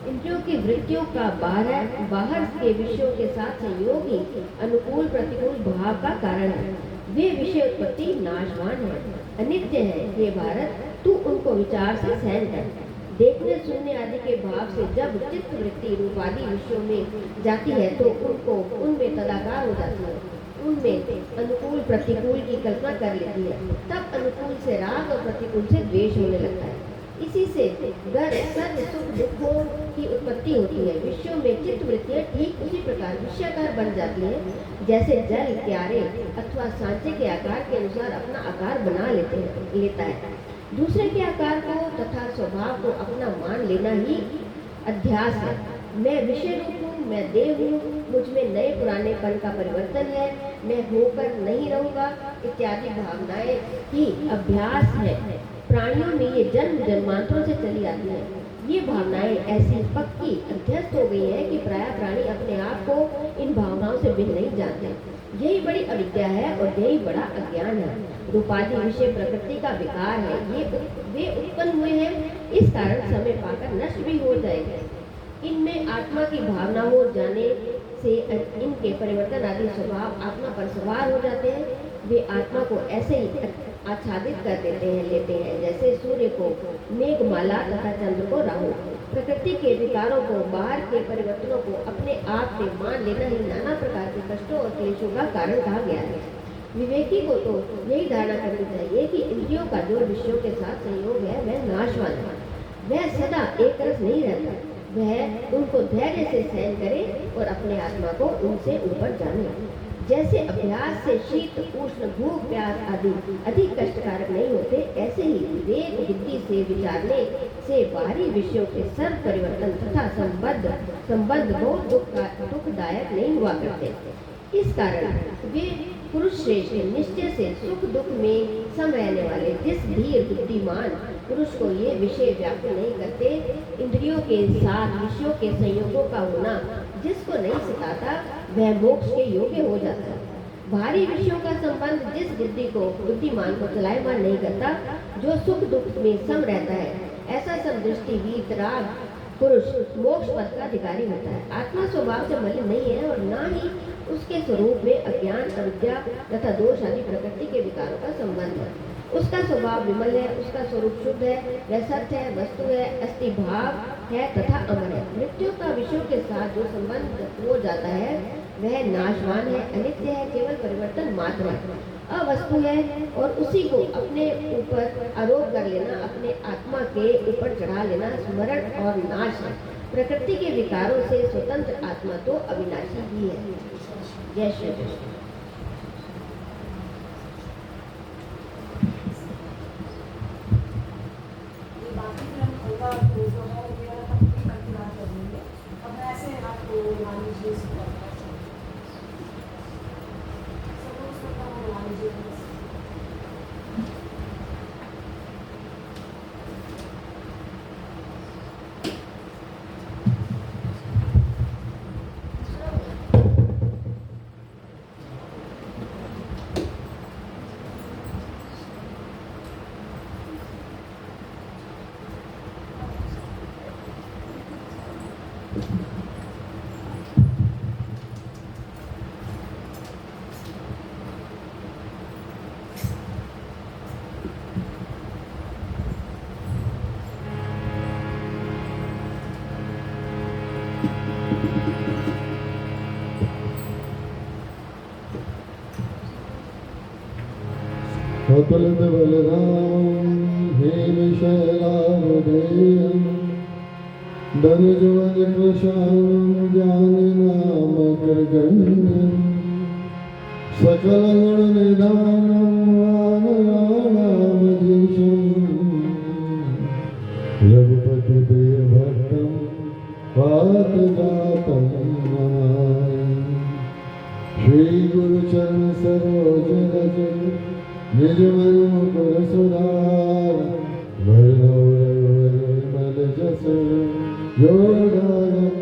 इंद्रियों की वृत्तियों का बाहर के विषयों के साथ संयोग ही अनुकूल प्रतिकूल भाव का कारण है। वे विषय उत्पत्ति नाशवान है, अनित्य है। हे भारत, तू उनको विचार से सहन कर। देखने सुनने आदि के भाव से जब चित्त वृत्ति रूपादि विषयों में जाती है तो उनको उनमें तदाकार हो जाती है, उनमें अनुकूल प्रतिकूल की कल्पना कर लेती है। तब अनुकूल से राग और प्रतिकूल से द्वेष होने लगता है। इसी से गर्व सर्व सुख दुखों की उत्पत्ति होती है। विषयों में चित्त वृत्तियां ठीक उसी प्रकार विषयाकार बन जाती है जैसे जल क्यारे अथवा सांचे के आकार के अनुसार अपना आकार बना लेता है। दूसरे के आकार को तथा स्वभाव को अपना मान लेना ही अध्यास है। मैं विषय रूप हूँ, मैं देव हूँ, मुझ में नए पुरानेपन का परिवर्तन है, मैं होकर नहीं रहूंगा इत्यादि भावनाएं ही अभ्यास है। प्राणियों में ये जन्म जन्मांतरों से चली आती है। ये भावनाएं ऐसी पक्की अध्यस्त हो गई है कि प्रायः प्राणी अपने आप को इन भावनाओं से भिन्न नहीं जानते। यही बड़ी अविद्या है और यही बड़ा अज्ञान है। रूपादि विषय प्रकृति का विकार है, ये वे उत्पन्न हुए हैं, इस कारण समय पाकर नष्ट भी हो जाएंगे। इनमें आत्मा की भावना हो जाने से इनके परिवर्तन आदि स्वभाव आत्मा पर सवार हो जाते हैं। वे आत्मा को ऐसे ही आच्छादित कर लेते हैं जैसे सूर्य को मेघमाला तथा चंद्र को राहु। प्रकृति के विकारों को, बाहर के परिवर्तनों को अपने आप में मान लेना ही नाना प्रकार के कष्टों और क्लेशों का कारण कहा गया है। विवेकी को तो यही धारणा करनी चाहिए कि इंद्रियों का जो विषयों के साथ संयोग है वह नाशवान है, वह सदा एक रस नहीं रहता। वह उनको धैर्य से सहन करे और अपने आत्मा को उनसे ऊपर जाने। जैसे अभ्यास से शीत उष्ण भूख प्यास आदि अधिक कष्टकारक नहीं होते, ऐसे ही विवेक बुद्धि से विचारने से बाहरी विषयों के सर्व परिवर्तन तथा संबंध बहुत दुखदायक नहीं हुआ करते। इस कारण वे पुरुष श्रेष्ठ निश्चय से सुख दुख में सम रहने वाले जिस धीर बुद्धिमान पुरुष को ये विषय व्याप्त नहीं करते, इंद्रियों के साथ विषयों के संयोगों का होना जिसको नहीं सिखाता, वह मोक्ष के योग्य हो जाता है। भारी विषयों का संबंध जिस बुद्धिमान को चलायमान नहीं करता, जो सुख दुख में सम रहता है, ऐसा समदृष्टि वीतराग पुरुष मोक्ष पद का अधिकारी होता है। आत्मा स्वभाव से मलिन नहीं है और ना ही उसके स्वरूप में अज्ञान अविद्या तथा दोष आदि प्रकृति के विकारों का संबंध है। उसका स्वभाव विमल है, उसका स्वरूप शुद्ध है, वह सत्य है, वस्तु है, अस्थि भाव है तथा अमर है। मृत्यु का विषयों के साथ जो संबंध हो जाता है वह नाशवान है, अनित्य है, केवल परिवर्तन मात्र है, अवस्तु है और उसी को अपने ऊपर आरोप कर लेना, अपने आत्मा के ऊपर चढ़ा लेना स्मरण और नाश है। प्रकृति के विकारों से स्वतंत्र आत्मा तो अविनाशी ही है। जय श्री कृष्ण। अतुलित बलराम हेम शैलावदेयम् दनुजवन कृशानं ज्ञानिनामक गण्यम् सकल गुण निधानं वानराणामधीशम् रघुपति प्रिय भक्तं पातजातं नमामि। श्री गुरु चरण सरोज रज निज मन मुकुर सुधार वरनौ रघुवर विमल जस जो दायक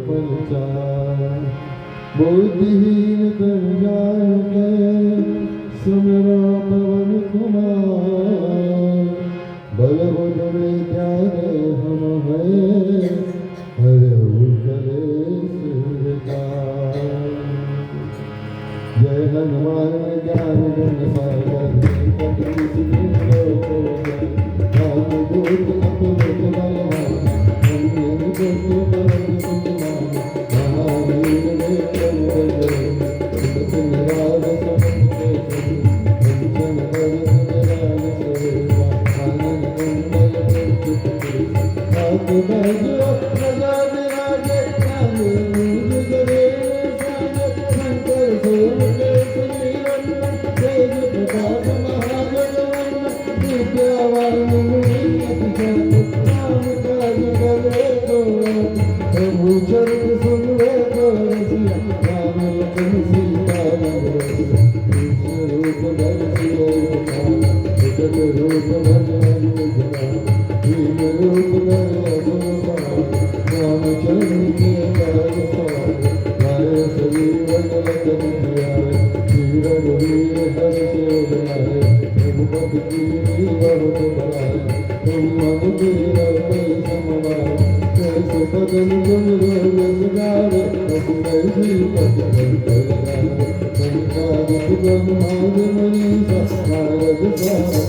परिचार। बुद्धिहीन तन जाके सुमिरो पवन कुमार बल बुध विद्या दे हम है हरहु कलेश विकार। जय हनुमान ज्ञान गुण सागर कपीस राम दूत अतुलित बल रे असुर श्रीपति संसारिक ब्रह्मांड मनीषा नारद सारा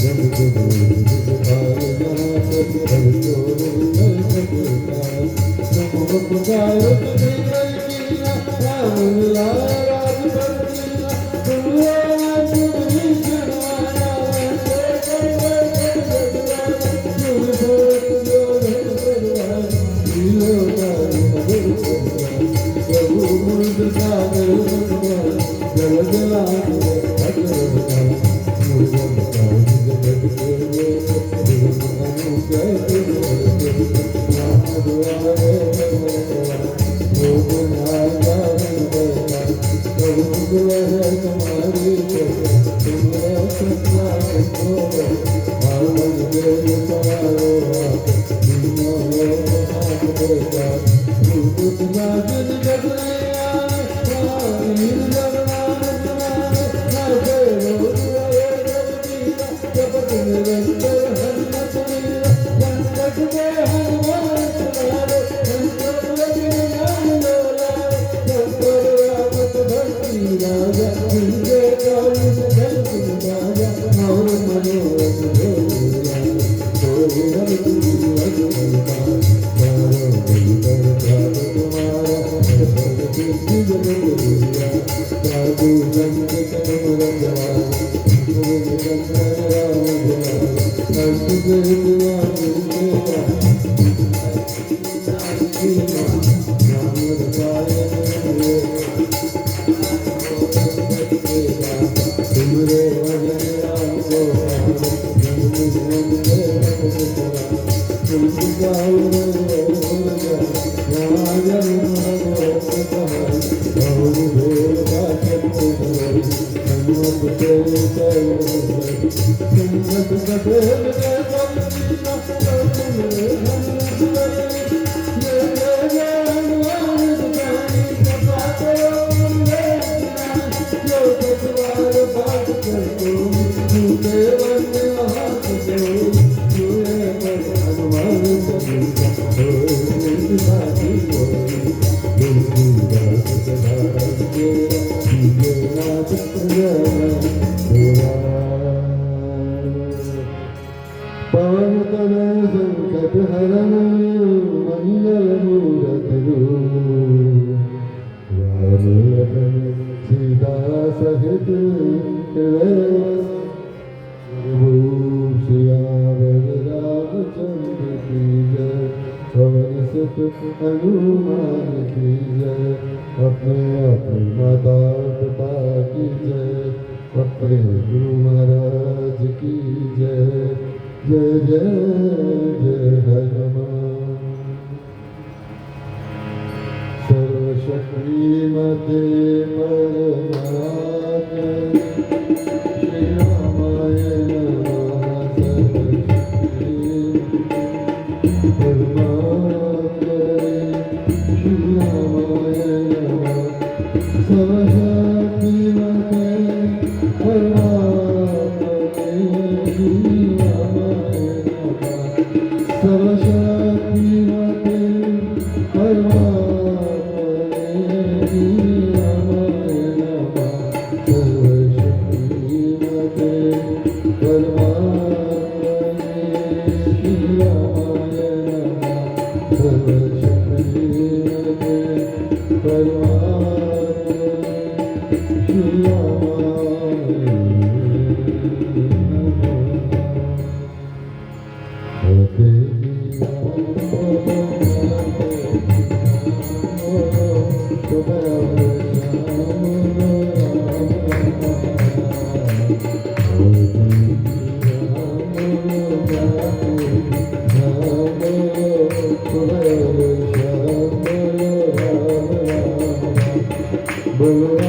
जम जम जहाँ तक हर चोर नमो पुकार राम राज पवन तनय संकट हरण मंगल मूरत राम लखन सीता सहित श्यावर रामचंद्र की जय पवन सुत हनुमान की जय अपने अपने माता पिता की जय अपने गुरु महाराज की जय जय जय जय हनुमान सर्वशक्तिमते परमात्मने श्री रामाय नमः परमात्मने श्री रामाय नमः सर्वशक्तिमते परमात्मने श्री सर्वशक्तिमते परमात्मने रामाय नमः सर्वशक्तिमते परमात्मने रामाय नमः सर्वशक्तिमते परमात्मने बोलो